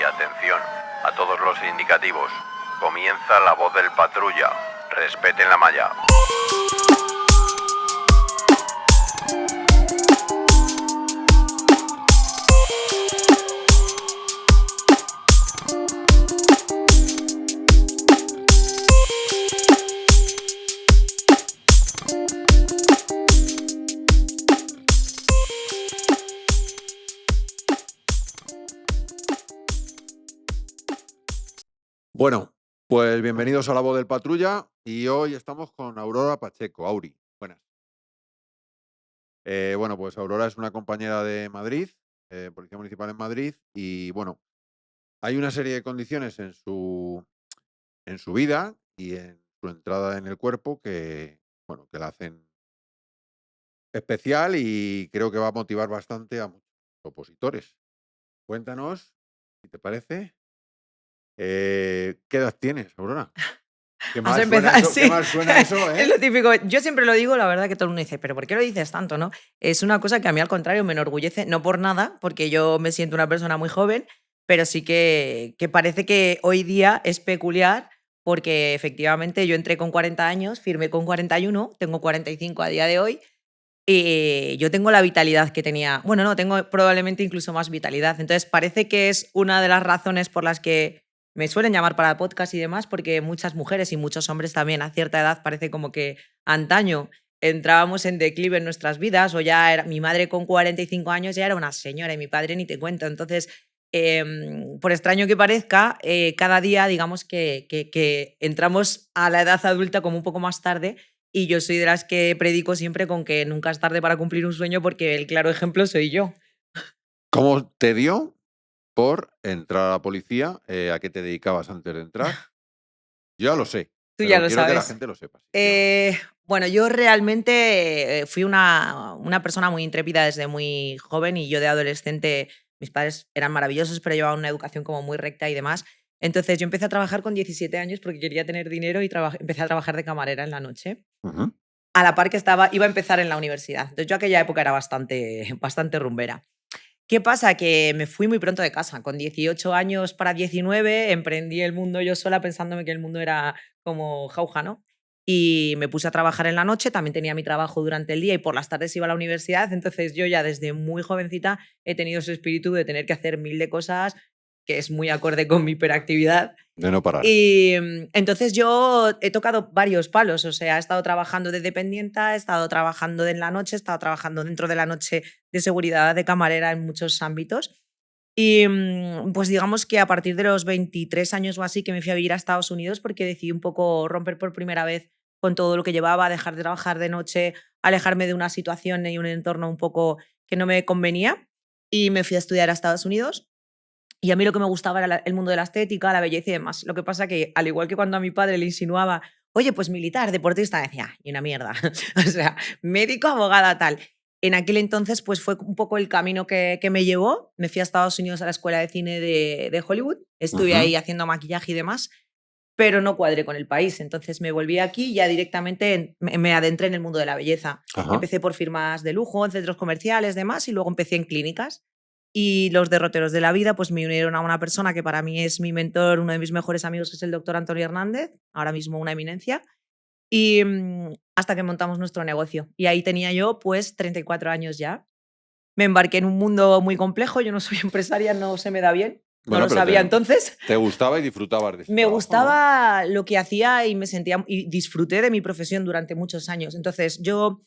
atención a todos los indicativos. Comienza la voz del patrulla. Respeten la malla. Bueno, pues bienvenidos a La Voz del Patrulla y hoy estamos con Aurora Pacheco. Auri, buenas. Bueno, pues Aurora es una compañera de Madrid, Policía Municipal en Madrid, y bueno, hay una serie de condiciones en su vida y en su entrada en el cuerpo que, bueno, que la hacen especial y creo que va a motivar bastante a muchos opositores. Cuéntanos, si te parece, ¿qué edad tienes, Aurora? ¿Qué Has mal suena empezado, eso? ¿Qué sí. mal suena eso, Es lo típico. Yo siempre lo digo, la verdad que todo el mundo dice, pero ¿por qué lo dices tanto, no? Es una cosa que a mí al contrario me enorgullece, no por nada, porque yo me siento una persona muy joven, pero sí que parece que hoy día es peculiar porque efectivamente yo entré con 40 años, firmé con 41, tengo 45 a día de hoy y yo tengo la vitalidad que tenía. Bueno, no, tengo probablemente incluso más vitalidad. Entonces parece que es una de las razones por las que me suelen llamar para podcast y demás, porque muchas mujeres y muchos hombres también a cierta edad parece como que antaño entrábamos en declive en nuestras vidas o ya era, mi madre con 45 años ya era una señora y mi padre ni te cuento. Entonces, por extraño que parezca, cada día digamos que entramos a la edad adulta como un poco más tarde y yo soy de las que predico siempre con que nunca es tarde para cumplir un sueño porque el claro ejemplo soy yo. ¿Cómo te dio por entrar a la policía? ¿A qué te dedicabas antes de entrar? Yo ya lo sé, Tú ya pero lo quiero que la sabes. gente lo sepa. Sí, yo no lo sé. Bueno, yo realmente fui una persona muy intrépida desde muy joven y yo de adolescente, mis padres eran maravillosos, pero llevaban una educación como muy recta y demás. Entonces yo empecé a trabajar con 17 años porque quería tener dinero y empecé a trabajar de camarera en la noche. Ujú. A la par que iba a empezar en la universidad. Entonces yo aquella época era bastante rumbera. ¿Qué pasa? Que me fui muy pronto de casa. Con 18 años para 19 emprendí el mundo yo sola pensándome que el mundo era como jauja, ¿no? Y me puse a trabajar en la noche, también tenía mi trabajo durante el día y por las tardes iba a la universidad. Entonces yo ya desde muy jovencita he tenido ese espíritu de tener que hacer mil de cosas, que es muy acorde con mi hiperactividad. De no parar. Y entonces yo he tocado varios palos, o sea, he estado trabajando de dependienta, he estado trabajando en la noche, he estado trabajando dentro de la noche de seguridad, de camarera en muchos ámbitos. Y pues digamos que a partir de los 23 años o así que me fui a vivir a Estados Unidos porque decidí un poco romper por primera vez con todo lo que llevaba, dejar de trabajar de noche, alejarme de una situación y un entorno un poco que no me convenía y me fui a estudiar a Estados Unidos. Y a mí lo que me gustaba era el mundo de la estética, la belleza y demás. Lo que pasa que, al igual que cuando a mi padre le insinuaba, oye, pues militar, deportista, decía, y una mierda. O sea, médico, abogada, tal. En aquel entonces, pues fue un poco el camino que me llevó. Me fui a Estados Unidos a la escuela de cine de Hollywood. Estuve Ujú. ahí haciendo maquillaje y demás, pero no cuadré con el país. Entonces me volví aquí y ya directamente me adentré en el mundo de la belleza. Ajá. Empecé por firmas de lujo, en centros comerciales, demás, y luego empecé en clínicas. Y los derroteros de la vida pues me unieron a una persona que para mí es mi mentor, uno de mis mejores amigos, que es el doctor Antonio Hernández, ahora mismo una eminencia, y hasta que montamos nuestro negocio. Y ahí tenía yo pues 34 años ya. Me embarqué en un mundo muy complejo, yo no soy empresaria, no se me da bien, no Bueno, lo pero sabía entonces. te gustaba y disfrutabas de ese Me trabajo, ¿no? gustaba lo que hacía y me sentía y disfruté de mi profesión durante muchos años. Entonces, yo,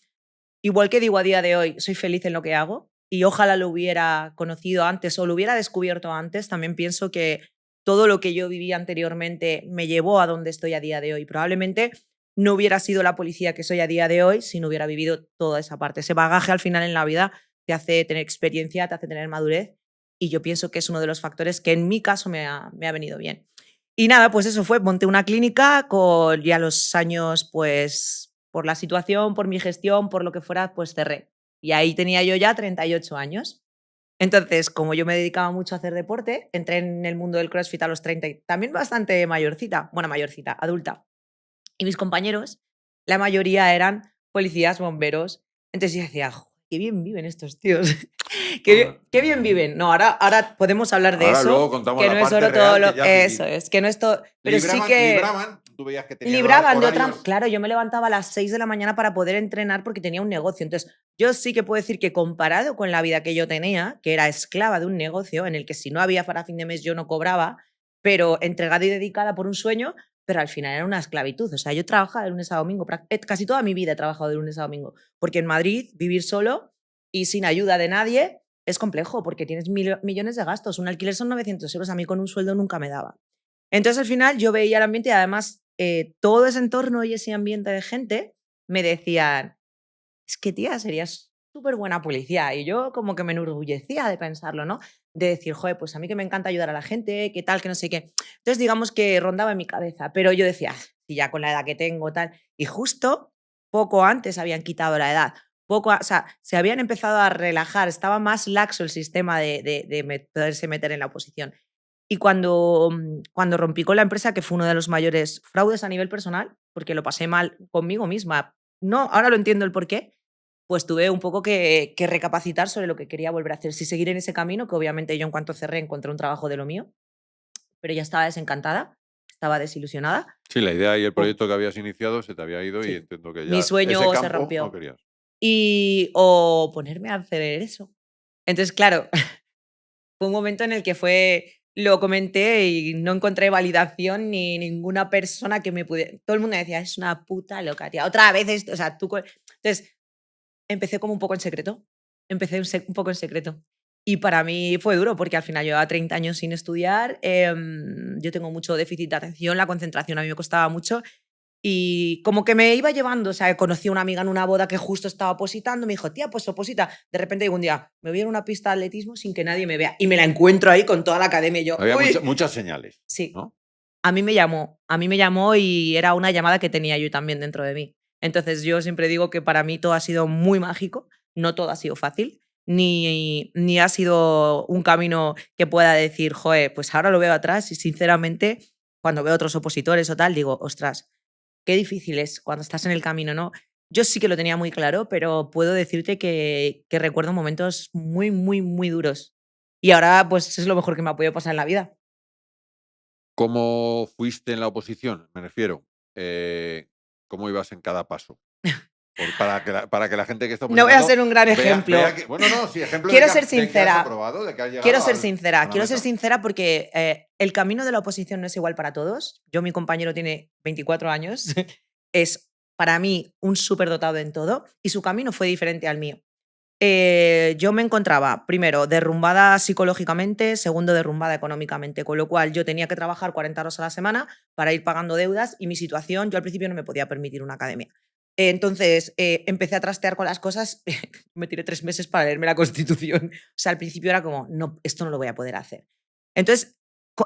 igual que digo a día de hoy, soy feliz en lo que hago y ojalá lo hubiera conocido antes o lo hubiera descubierto antes, también pienso que todo lo que yo viví anteriormente me llevó a donde estoy a día de hoy. Probablemente no hubiera sido la policía que soy a día de hoy si no hubiera vivido toda esa parte. Ese bagaje al final en la vida te hace tener experiencia, te hace tener madurez y yo pienso que es uno de los factores que en mi caso me ha venido bien. Y nada, pues eso fue, monté una clínica con ya los años, pues por la situación, por mi gestión, por lo que fuera, pues cerré. Y ahí tenía yo ya 38 años. Entonces, como yo me dedicaba mucho a hacer deporte, entré en el mundo del CrossFit a los 30 y también bastante mayorcita, bueno, mayorcita, adulta. Y mis compañeros, la mayoría eran policías, bomberos. Entonces yo decía, "Jo, qué bien viven estos tíos. Qué bien viven. No, ahora podemos hablar de Ahora eso. luego contamos Que la no es parte solo real todo que lo. ya has Eso vivido. es, que no es todo. Pero sí que. Libraban, tú veías que tenían Libraban de otra. horarios. Claro, yo me levantaba a las 6 de la mañana para poder entrenar porque tenía un negocio. Entonces, yo sí que puedo decir que comparado con la vida que yo tenía, que era esclava de un negocio en el que si no había para fin de mes yo no cobraba, pero entregada y dedicada por un sueño, pero al final era una esclavitud. O sea, yo trabajaba de lunes a domingo, casi toda mi vida he trabajado de lunes a domingo, porque en Madrid vivir solo y sin ayuda de nadie es complejo porque tienes millones de gastos. Un alquiler son 900 euros, a mí con un sueldo nunca me daba. Entonces al final yo veía el ambiente y además todo ese entorno y ese ambiente de gente me decían, es que tía, serías súper buena policía. Y yo como que me enorgullecía de pensarlo, ¿no? De decir, joder, pues a mí que me encanta ayudar a la gente, qué tal, que no sé qué. Entonces digamos que rondaba en mi cabeza, pero yo decía, si ya con la edad que tengo, tal. Y justo poco antes habían quitado la edad. O sea, se habían empezado a relajar, estaba más laxo el sistema de poderse meter en la oposición. Y cuando rompí con la empresa, que fue uno de los mayores fraudes a nivel personal, porque lo pasé mal conmigo misma, no, ahora lo entiendo el porqué, pues tuve un poco que recapacitar sobre lo que quería volver a hacer. Si seguir en ese camino, que obviamente yo en cuanto cerré encontré un trabajo de lo mío, pero ya estaba desencantada, estaba desilusionada. Sí, la idea y el O proyecto que habías iniciado se te había ido y sí, entiendo que mi ya ese sueño se campo no rompió. querías. O ponerme a hacer eso. Entonces, claro, fue un momento en el que lo comenté y no encontré validación ni ninguna persona que me pudiera. Todo el mundo decía, es una puta loca, tía. Otra vez esto, o sea, tú. Entonces, empecé como un poco en secreto. Empecé un poco en secreto. Y para mí fue duro porque al final llevaba 30 años sin estudiar. Yo tengo mucho déficit de atención, la concentración a mí me costaba mucho. Y como que me iba llevando, o sea, conocí a una amiga en una boda que justo estaba opositando, me dijo, tía, pues oposita. De repente digo un día, me voy a ir a una pista de atletismo sin que nadie me vea. Y me la encuentro ahí con toda la academia y yo, Había uy. muchas señales, Sí, ¿no? a mí me llamó y era una llamada que tenía yo también dentro de mí. Entonces yo siempre digo que para mí todo ha sido muy mágico, no todo ha sido fácil, ni ha sido un camino que pueda decir, joder, pues ahora lo veo atrás y sinceramente cuando veo otros opositores o tal, digo, ostras, qué difícil es cuando estás en el camino, ¿no? Yo sí que lo tenía muy claro, pero puedo decirte que recuerdo momentos muy, muy, muy duros. Y ahora pues es lo mejor que me ha podido pasar en la vida. ¿Cómo fuiste en la oposición? Me refiero, ¿cómo ibas en cada paso? Para que la gente que está No voy a opositando ser un gran vea ejemplo. que bueno, no, sí, ejemplo Quiero ser de que has sincera. aprobado, de que has llegado Quiero ser a sincera. la Quiero ser meta. sincera porque el camino de la oposición no es igual para todos. Mi compañero tiene 24 años. Es para mí un superdotado en todo y su camino fue diferente al mío. Yo me encontraba, primero, derrumbada psicológicamente, segundo, derrumbada económicamente, con lo cual yo tenía que trabajar 40 horas a la semana para ir pagando deudas y mi situación, yo al principio no me podía permitir una academia. Entonces, empecé a trastear con las cosas, me tiré 3 meses para leerme la Constitución. O sea, al principio era como, no, esto no lo voy a poder hacer. Entonces,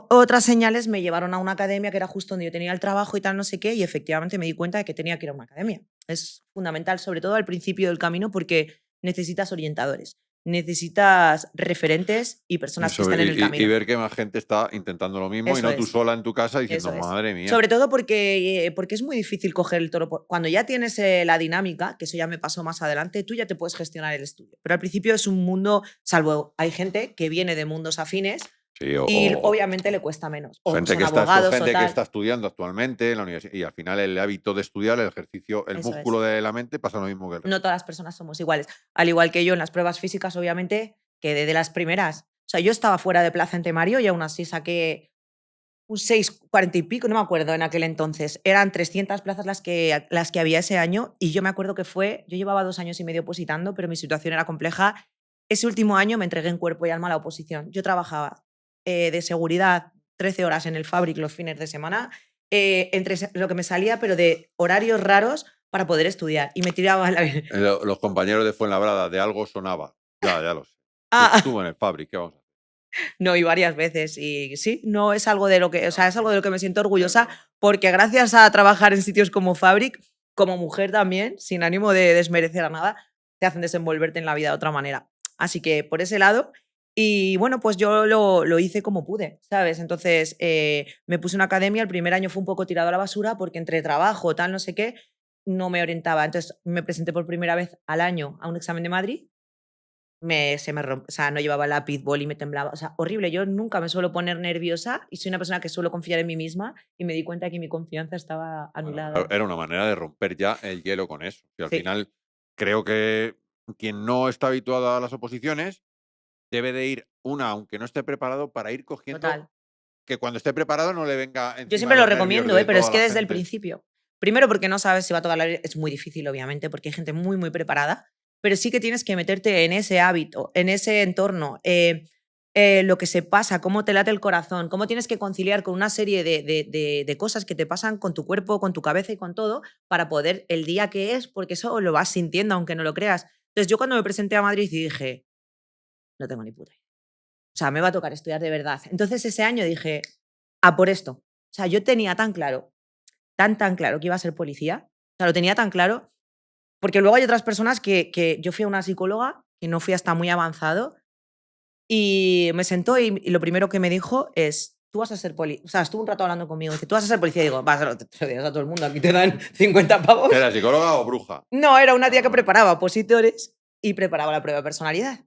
otras señales me llevaron a una academia que era justo donde yo tenía el trabajo y tal, no sé qué, y efectivamente me di cuenta de que tenía que ir a una academia. Es fundamental, sobre todo al principio del camino, porque necesitas orientadores, necesitas referentes y personas que estén en el Y camino. ver que más gente está intentando lo mismo y Eso no tú es, sola en tu casa diciendo, eso es. madre mía. Sobre todo porque es muy difícil coger el toro. Cuando ya tienes la dinámica, que eso ya me pasó más adelante, tú ya te puedes gestionar el estudio. Pero al principio es un mundo, salvo hay gente que viene de mundos afines Sí, y obviamente le cuesta menos. O gente son que abogados o gente que tal. está estudiando actualmente en la universidad y al final el hábito de estudiar, el ejercicio, el Eso es. músculo de la mente pasa lo mismo que el resto. No todas las personas somos iguales. Al igual que yo en las pruebas físicas, obviamente, quedé de las primeras. O sea, yo estaba fuera de plaza en temario y aún así saqué un 6,40 y pico, no me acuerdo en aquel entonces. Eran 300 plazas las que había ese año y yo me acuerdo que yo llevaba 2 años y medio opositando, pero mi situación era compleja. Ese último año me entregué en cuerpo y alma a la oposición. Yo trabajaba de seguridad 13 horas en el Fabric los fines de semana, entre lo que me salía, pero de horarios raros para poder estudiar. Y me tiraba Los compañeros de Fuenlabrada, de algo sonaba. Ya lo sé. Ah, Estuvo en el Fabric, ¿qué vamos a hacer? no, y varias veces. Y sí, no es algo de lo que, o sea, es algo de lo que me siento orgullosa, porque gracias a trabajar en sitios como Fabric, como mujer también, sin ánimo de desmerecer a nada, te hacen desenvolverte en la vida de otra manera. Así que por ese lado, y bueno, pues yo lo hice como pude, ¿sabes? Entonces me puse una academia, el primer año fue un poco tirado a la basura porque entre trabajo, tal, no sé qué, no me orientaba. Entonces me presenté por primera vez al año a un examen de Madrid o sea, no llevaba lápiz, boli, me temblaba. O sea, horrible. Yo nunca me suelo poner nerviosa y soy una persona que suelo confiar en mí misma y me di cuenta que mi confianza estaba Bueno, anulada. era una manera de romper ya el hielo con eso. Y al Sí, final creo que quien no está habituado a las oposiciones debe de ir aunque no esté preparado, para ir cogiendo total. que cuando esté preparado no le venga Yo encima siempre lo los nervios recomiendo, de pero es toda que la desde el gente. principio. Primero porque no sabes si va a tocar la vida, es muy difícil, obviamente, porque hay gente muy, muy preparada, pero sí que tienes que meterte en ese hábito, en ese entorno, lo que se pasa, cómo te late el corazón, cómo tienes que conciliar con una serie de cosas que te pasan con tu cuerpo, con tu cabeza y con todo, para poder el día que es, porque eso lo vas sintiendo, aunque no lo creas. Entonces, yo cuando me presenté a Madrid y dije, no tengo ni puta idea. O sea, me va a tocar estudiar de verdad. Entonces, ese año dije, a por esto. O sea, yo tenía tan claro tan claro que iba a ser policía. O sea, lo tenía tan claro, porque luego hay otras personas que yo fui a una psicóloga, y no fui hasta muy avanzado, y me sentó y lo primero que me dijo es: "Tú vas a ser poli", o sea, estuvo un rato hablando conmigo, dice: "Tú vas a ser policía", y digo: "Vas, te lo dirás a todo el mundo, aquí te dan 50 pavos". ¿Era psicóloga o bruja? No, era una tía que Vale. preparaba opositores y preparaba la prueba de personalidad.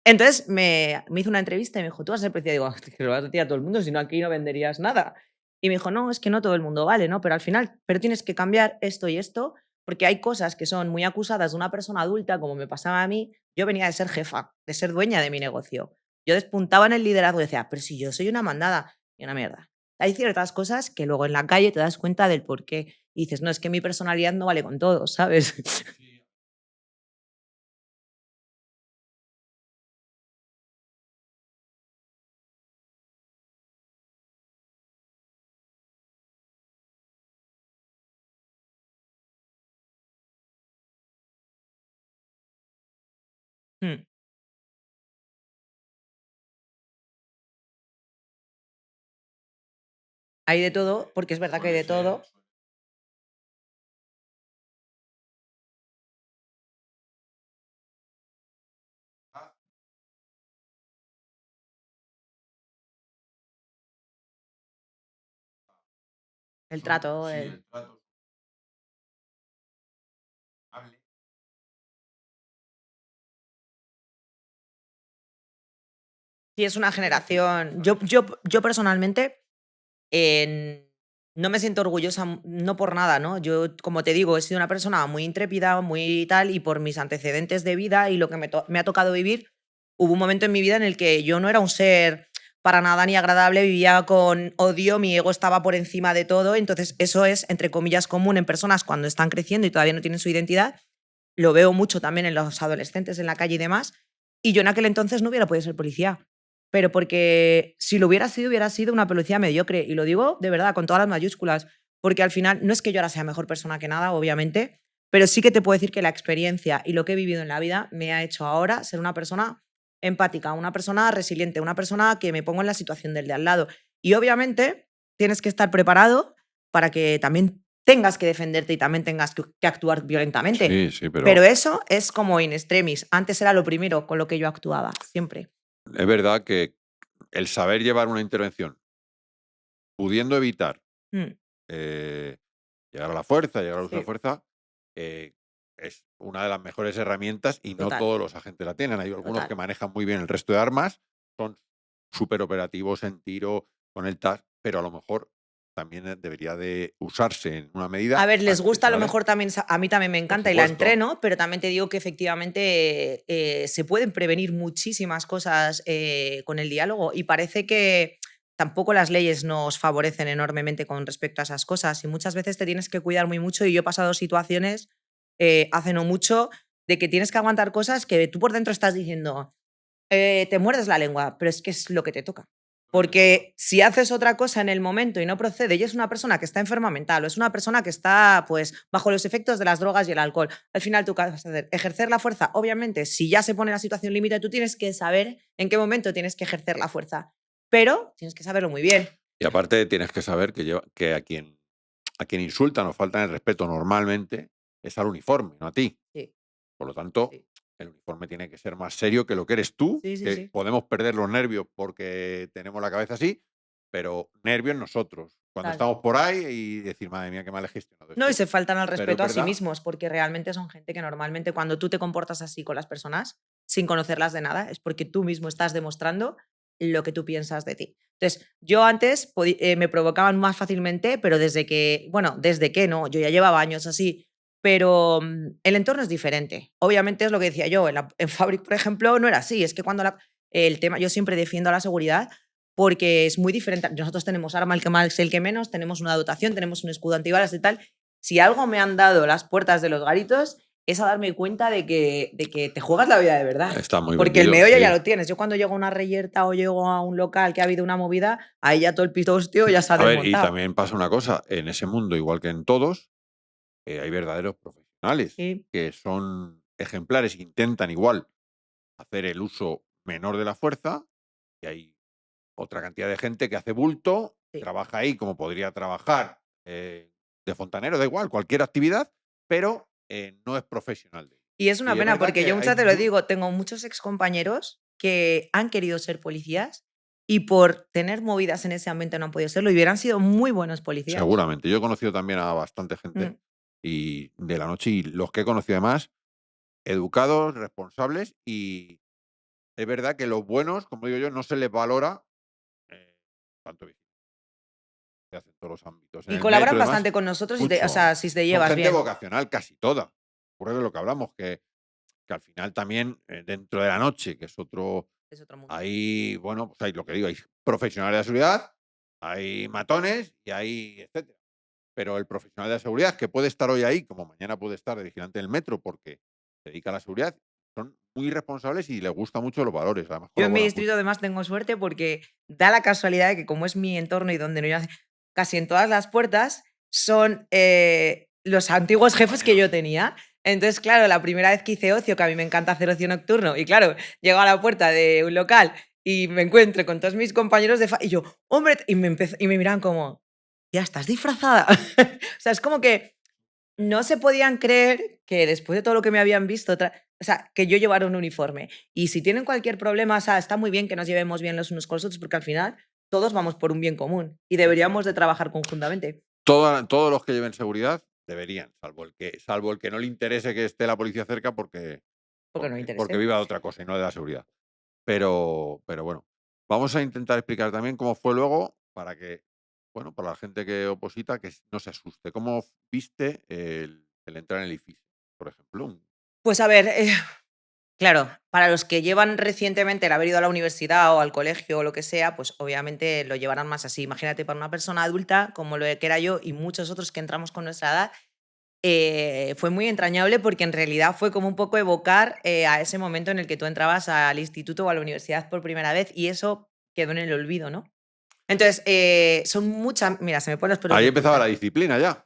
Entonces me hizo una entrevista y me dijo: "Tú vas a ser policía", digo: "Que lo vas a decir a todo el mundo, si no aquí no venderías nada". Y me dijo: "No, es que no todo el mundo vale, ¿no? Pero al final, pero tienes que cambiar esto y esto, porque hay cosas que son muy acusadas de una persona adulta, como me pasaba a mí". Yo venía de ser jefa, de ser dueña de mi negocio. Yo despuntaba en el liderazgo y decía: "Pero si yo soy una mandada", y una mierda. Hay ciertas cosas que luego en la calle te das cuenta del porqué y dices: "No, es que mi personalidad no vale con todo", ¿sabes? Sí. Mm. Hay de todo, porque es verdad que hay Suele de ser. todo. Ah, El trato, sí, el trato amable. sí, es una ¿Qué quiere decir eso generación. Yo, exactamente? yo, yo personalmente no me siento orgullosa, no por nada, ¿no? Yo, como te digo, he sido una persona muy intrépida, muy tal, y por mis antecedentes de vida y lo que me ha tocado vivir, hubo un momento en mi vida en el que yo no era un ser para nada ni agradable, vivía con odio, mi ego estaba por encima de todo, entonces eso es, entre comillas, común en personas cuando están creciendo y todavía no tienen su identidad. Lo veo mucho también en los adolescentes en la calle y demás. Y yo en aquel entonces no hubiera podido ser policía. Pero porque si lo hubiera sido una policía mediocre. Y lo digo de verdad, con todas las mayúsculas. Porque al final, no es que yo ahora sea mejor persona que nada, obviamente, pero sí que te puedo decir que la experiencia y lo que he vivido en la vida me ha hecho ahora ser una persona empática, una persona resiliente, una persona que me pongo en la situación del de al lado. Y obviamente tienes que estar preparado para que también tengas que defenderte y también tengas que actuar violentamente. Sí, sí, Pero pero eso es como in extremis. Antes era lo primero con lo que yo actuaba, siempre. es verdad que el saber llevar una intervención, pudiendo evitar Mm, eh, llegar a la fuerza, llegar al uso de sí, fuerza, eh, es una de las mejores herramientas y no total, todos los agentes la tienen. Hay algunos que total. manejan muy bien el resto de armas, son súper operativos en tiro con el TAS, pero a lo mejor también debería de usarse en una A medida ver, les antes, gusta a lo ¿vale? mejor también, a mí también me Por encanta y la supuesto. entreno, pero también te digo que efectivamente se pueden prevenir muchísimas cosas con el diálogo y parece que tampoco las leyes nos favorecen enormemente con respecto a esas cosas y muchas veces te tienes que cuidar muy mucho y yo he pasado situaciones hace no mucho de que tienes que aguantar cosas que tú por dentro estás diciendo, te muerdes la lengua, pero es que es lo que te toca. Porque si haces otra cosa en el momento y no procede, y es una persona que está enferma mental o es una persona que está pues bajo los efectos de las drogas y el alcohol, al final tú qué vas a hacer, ejercer la fuerza. Obviamente, si ya se pone la situación límite, tú tienes que saber en qué momento tienes que ejercer la fuerza, pero tienes que saberlo muy bien. Y aparte tienes que saber que a quien insultan o faltan el respeto normalmente es al uniforme, no a ti. Sí, Por lo tanto, sí, el uniforme tiene que ser más serio que lo que eres tú, sí, sí, que sí. podemos perder los nervios porque tenemos la cabeza así, pero nervios nosotros. Cuando Tal. estamos por ahí y decir, madre mía, qué mal he gestionado No, y esto. se faltan al Pero es respeto a sí verdad, mismos, porque realmente son gente que normalmente cuando tú te comportas así con las personas, sin conocerlas de nada, es porque tú mismo estás demostrando lo que tú piensas de ti. Entonces, yo antes me provocaban más fácilmente, pero desde que no, yo ya llevaba años así, pero el entorno es diferente. Obviamente es lo que decía yo, en Fabric, por ejemplo, no era así, es que cuando el tema, yo siempre defiendo la seguridad porque es muy diferente. Nosotros tenemos arma, el que más, el que menos, tenemos una dotación, tenemos un escudo antibalas y tal. Si algo me han dado las puertas de los garitos es a darme cuenta de que te juegas la vida de verdad. Está muy Porque el vendido, meollo ya sí. lo tienes. Yo cuando llego a una reyerta o llego a un local que ha habido una movida, ahí ya todo el pistostio ya se ha A ver, y desmontado. también pasa una cosa, en ese mundo, igual que en todos, hay verdaderos profesionales Sí. que son ejemplares, intentan igual hacer el uso menor de la fuerza, y hay otra cantidad de gente que hace bulto, Sí. trabaja ahí como podría trabajar de fontanero, da igual, cualquier actividad, pero no es profesional de ello. Y es una Y es pena verdad porque que yo hay muchas veces lo digo, tengo muchos excompañeros que han querido ser policías y por tener movidas en ese ambiente no han podido serlo y hubieran sido muy buenos policías. seguramente. Yo he conocido también a bastante gente Mm. y de la noche, y los que he conocido además, educados, responsables, y es verdad que los buenos, como digo yo, no se les valora tanto bien. Se hace en todos los ámbitos. En Y el metro colaboran y demás, bastante con nosotros, o mucho. sea, si te Son llevas gente bien. vocacional casi toda. Ocurre de lo que hablamos, que al final también dentro de la noche, que es otro, Es otro mundo. hay, bueno, pues hay lo que digo, hay profesionales de la seguridad, hay matones y hay etcétera. Pero el profesional de la seguridad, que puede estar hoy ahí, como mañana puede estar de vigilante del metro, porque se dedica a la seguridad, son muy responsables y les gustan mucho los valores, además Yo en mi colaboran distrito mucho. además tengo suerte porque da la casualidad de que como es mi entorno y donde no hay casi en todas las puertas son los antiguos jefes que yo tenía. Entonces, claro, la primera vez que hice ocio, que a mí me encanta hacer ocio nocturno, y claro, llego a la puerta de un local y me encuentro con todos mis compañeros y yo, hombre, y me miran como, ya estás disfrazada. O sea, es como que no se podían creer que después de todo lo que me habían visto, o sea, que yo llevara un uniforme. Y si tienen cualquier problema, o sea, está muy bien que nos llevemos bien los unos con los otros, porque al final todos vamos por un bien común y deberíamos de trabajar conjuntamente. Todos los que lleven seguridad deberían, salvo el que no le interese que esté la policía cerca Porque no me porque interese. viva de otra cosa y no de la seguridad. Pero bueno, vamos a intentar explicar también cómo fue luego para que, bueno, para la gente que oposita, que no se asuste. ¿Cómo viste el entrar en el edificio, por ejemplo? Pues a ver, claro, para los que llevan recientemente el haber ido a la universidad o al colegio o lo que sea, pues obviamente lo llevarán más así. Imagínate para una persona adulta como lo que era yo y muchos otros que entramos con nuestra edad, fue muy entrañable porque en realidad fue como un poco evocar a ese momento en el que tú entrabas al instituto o a la universidad por primera vez y eso quedó en el olvido, ¿no? Entonces, son muchas, mira, se me ponen los pelos Ahí de empezaba punta. la disciplina ya.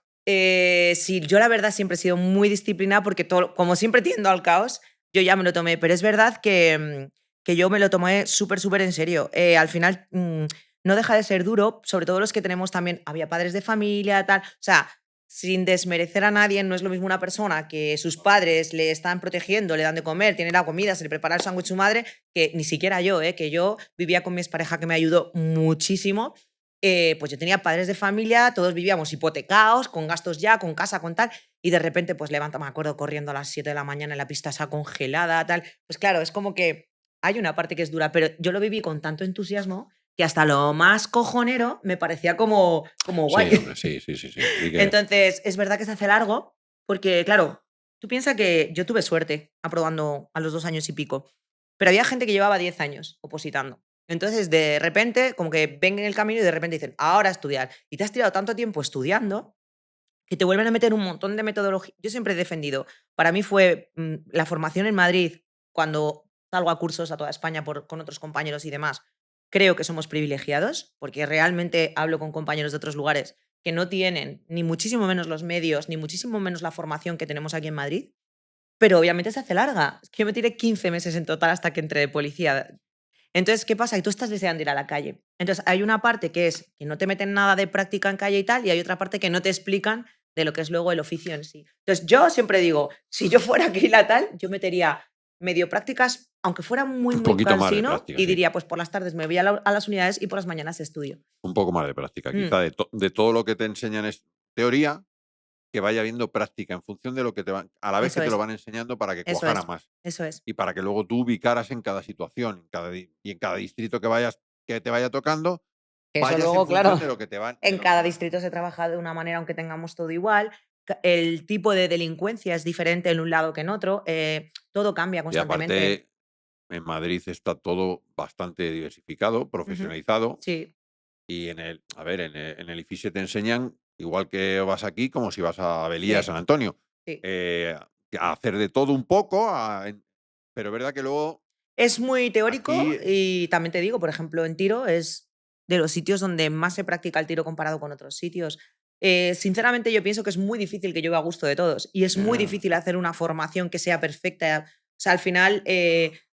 Sí, yo la verdad siempre he sido muy disciplinada porque todo, como siempre tiendo al caos, yo ya me lo tomé, pero es verdad que yo me lo tomé súper, súper en serio. Al final, no deja de ser duro, sobre todo los que tenemos también, había padres de familia, tal, o sea, sin desmerecer a nadie, no es lo mismo una persona que sus padres le están protegiendo, le dan de comer, tiene la comida, se le prepara el sándwich su madre, que ni siquiera yo, que yo vivía con mi expareja que me ayudó muchísimo. Pues yo tenía padres de familia, todos vivíamos hipotecados, con gastos ya, con casa, con tal, y de repente pues levanto, me acuerdo, corriendo a las 7 de la mañana en la pista esa congelada, tal. Pues claro, es como que hay una parte que es dura, pero yo lo viví con tanto entusiasmo que hasta lo más cojonero me parecía como guay. Sí, hombre, sí. Y que Entonces, es verdad que se hace largo, porque claro, tú piensas que yo tuve suerte aprobando a los 2 años y pico, pero había gente que llevaba 10 años opositando. Entonces, de repente, como que ven en el camino y de repente dicen, ahora a estudiar. Y te has tirado tanto tiempo estudiando que te vuelven a meter un montón de metodología. Yo siempre he defendido, para mí fue la formación en Madrid, cuando salgo a cursos a toda España con otros compañeros y demás, creo que somos privilegiados, porque realmente hablo con compañeros de otros lugares que no tienen ni muchísimo menos los medios, ni muchísimo menos la formación que tenemos aquí en Madrid, pero obviamente se hace larga. Es que yo me tiré 15 meses en total hasta que entré de policía. Entonces, ¿qué pasa? Y tú estás deseando ir a la calle. Entonces, hay una parte que es que no te meten nada de práctica en calle y tal, y hay otra parte que no te explican de lo que es luego el oficio en sí. Entonces, yo siempre digo, si yo fuera aquí la tal, yo metería medio prácticas, aunque fuera muy, un muy poquito más de cansino, práctica, y sí. diría, pues por las tardes me voy a las unidades y por las mañanas estudio. Un poco más de práctica. Mm, Quizá de todo lo que te enseñan es teoría, que vaya viendo práctica en función de lo que te van, a la vez que Eso te lo es, van enseñando para que eso cuajara es, más eso es. y para que luego tú ubicaras en cada situación, y en cada distrito que vayas, que te vaya tocando, Que eso vayas en luego, claro, función de lo que te van, de en lo que cada te van. distrito se trabaja de una manera, aunque tengamos todo igual. El tipo de delincuencia es diferente en un lado que en otro. Todo cambia Y constantemente. aparte, en Madrid está todo bastante diversificado, Ujú. profesionalizado. Sí, Y a ver, en el IFISE te enseñan, igual que vas aquí, como si vas a Belía, sí, San Antonio, sí. eh, a hacer de todo un poco, pero es verdad que luego Es muy teórico aquí y también te digo, por ejemplo, en tiro es de los sitios donde más se practica el tiro comparado con otros sitios. Sinceramente, yo pienso que es muy difícil que lleve a gusto de todos y es muy eh, difícil hacer una formación que sea perfecta. O sea, al final,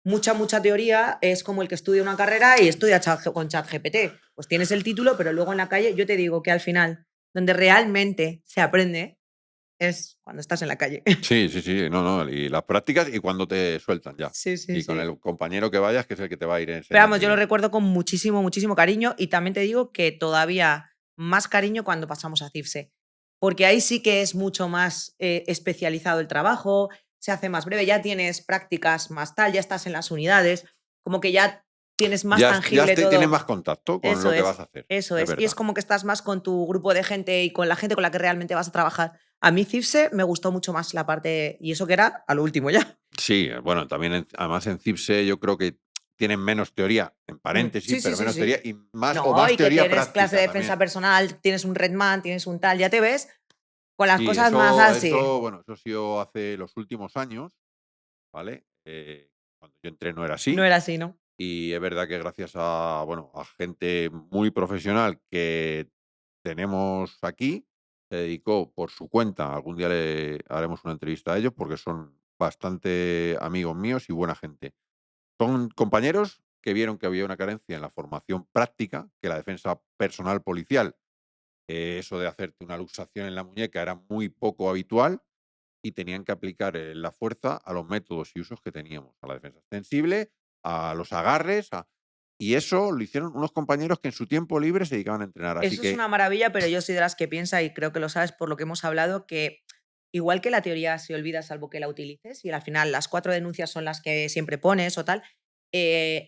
mucha teoría es como el que estudia una carrera y estudia con ChatGPT. Pues tienes el título, pero luego en la calle, yo te digo que al final, donde realmente se aprende es cuando estás en la calle. sí, sí, sí, no, no, y las prácticas y cuando te sueltan ya. Sí, sí, Y con sí. el compañero que vayas, que es el que te va a ir Pero vamos, enseñando yo lo ya. recuerdo con muchísimo cariño y también te digo que todavía más cariño cuando pasamos a CIFSE, porque ahí sí que es mucho más especializado el trabajo, se hace más breve, ya tienes prácticas más tal, ya estás en las unidades, como que ya tienes más tangible Tienes todo. más contacto con lo que vas a hacer, Eso es es. Y es verdad. como que estás más con tu grupo de gente y con la gente con la que realmente vas a trabajar. A mí CIFSE me gustó mucho más la parte, y eso que era a lo último ya. Sí, bueno, también además en CIPSE yo creo que tienen menos teoría, en paréntesis, Sí, sí, pero sí, menos teoría sí. y más o No, más y que teoría tienes clase de práctica defensa también. personal, tienes un Redman, tienes un tal, ya te ves con las Sí, cosas más así. bueno, eso ha sido hace los últimos años, ¿vale? Cuando yo entré no era No así era así, ¿no? y es verdad que gracias a, bueno, a gente muy profesional que tenemos aquí, se dedicó por su cuenta, algún día le haremos una entrevista a ellos porque son bastante amigos míos y buena gente. Son compañeros que vieron que había una carencia en la formación práctica, que la defensa personal policial, eso de hacerte una luxación en la muñeca era muy poco habitual y tenían que aplicar la fuerza a los métodos y usos que teníamos, a la defensa extensible, a los agarres, y eso lo hicieron unos compañeros que en su tiempo libre se dedicaban a entrenar. Así Eso es que una maravilla, pero yo soy de las que piensa, y creo que lo sabes por lo que hemos hablado, que igual que la teoría se olvida salvo que la utilices, y al final las 4 denuncias son las que siempre pones o tal,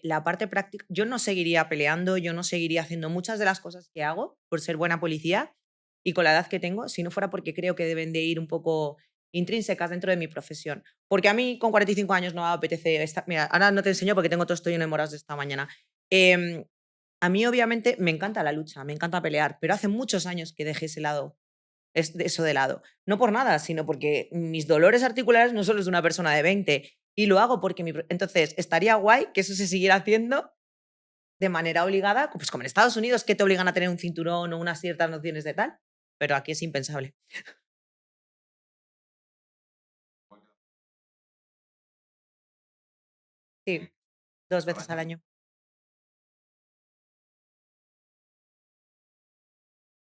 la parte práctica, yo no seguiría peleando, yo no seguiría haciendo muchas de las cosas que hago por ser buena policía y con la edad que tengo, si no fuera porque creo que deben de ir un poco intrínsecas dentro de mi profesión. Porque a mí con 45 años no me apetece estar, mira, ahora no te enseño porque tengo todo esto lleno de morados de esta mañana. Em, a mí, obviamente, me encanta la lucha, me encanta pelear, pero hace muchos años que dejé ese lado, eso de lado. No por nada, sino porque mis dolores articulares no son los de una persona de 20 y lo hago porque entonces estaría guay que eso se siguiera haciendo de manera obligada, pues como en Estados Unidos, que te obligan a tener un cinturón o unas ciertas nociones de tal, pero aquí es impensable. Sí, 2 veces al año.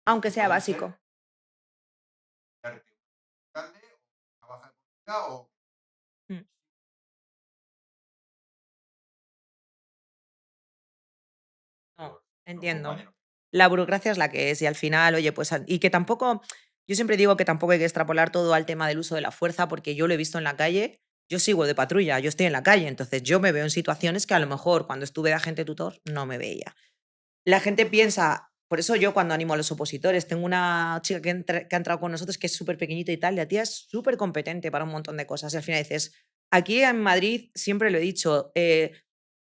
Aunque sea pueden ser básico. grande o una baja económica o Mm, no, los entiendo. compañeros. La burocracia es la que es y al final, oye, pues y que tampoco, yo siempre digo que tampoco hay que extrapolar todo al tema del uso de la fuerza porque yo lo he visto en la calle, yo sigo de patrulla, yo estoy en la calle, entonces yo me veo en situaciones que a lo mejor cuando estuve de agente tutor no me veía. La gente piensa, por eso yo cuando animo a los opositores, tengo una chica que ha entrado con nosotros que es súper pequeñita y tal, la tía es súper competente para un montón de cosas y al final dices, aquí en Madrid siempre lo he dicho,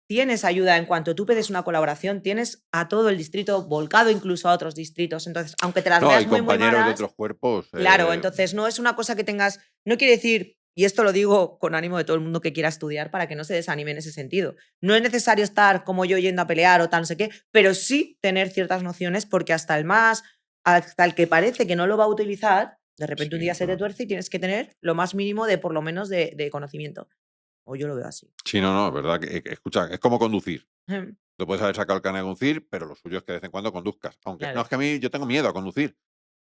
tienes ayuda en cuanto tú pides una colaboración, tienes a todo el distrito volcado incluso a otros distritos. Entonces, aunque te las No, veas hay muy compañeros de malas, otros cuerpos. claro, entonces no es una cosa que tengas, no quiere decir, y esto lo digo con ánimo de todo el mundo que quiera estudiar para que no se desanime en ese sentido. No es necesario estar como yo yendo a pelear o tal, no sé qué, pero sí tener ciertas nociones porque hasta el que parece que no lo va a utilizar, de repente un Sí, día se te tuerce y tienes que tener lo más mínimo de por lo menos de conocimiento. O yo lo veo así. sí, no, no, es verdad que escucha, es como conducir. Ujú, Tú puedes haber sacado el carnet de conducir, pero lo suyo es que de vez en cuando conduzcas. Aunque no claro. es que a mí yo tengo miedo a conducir.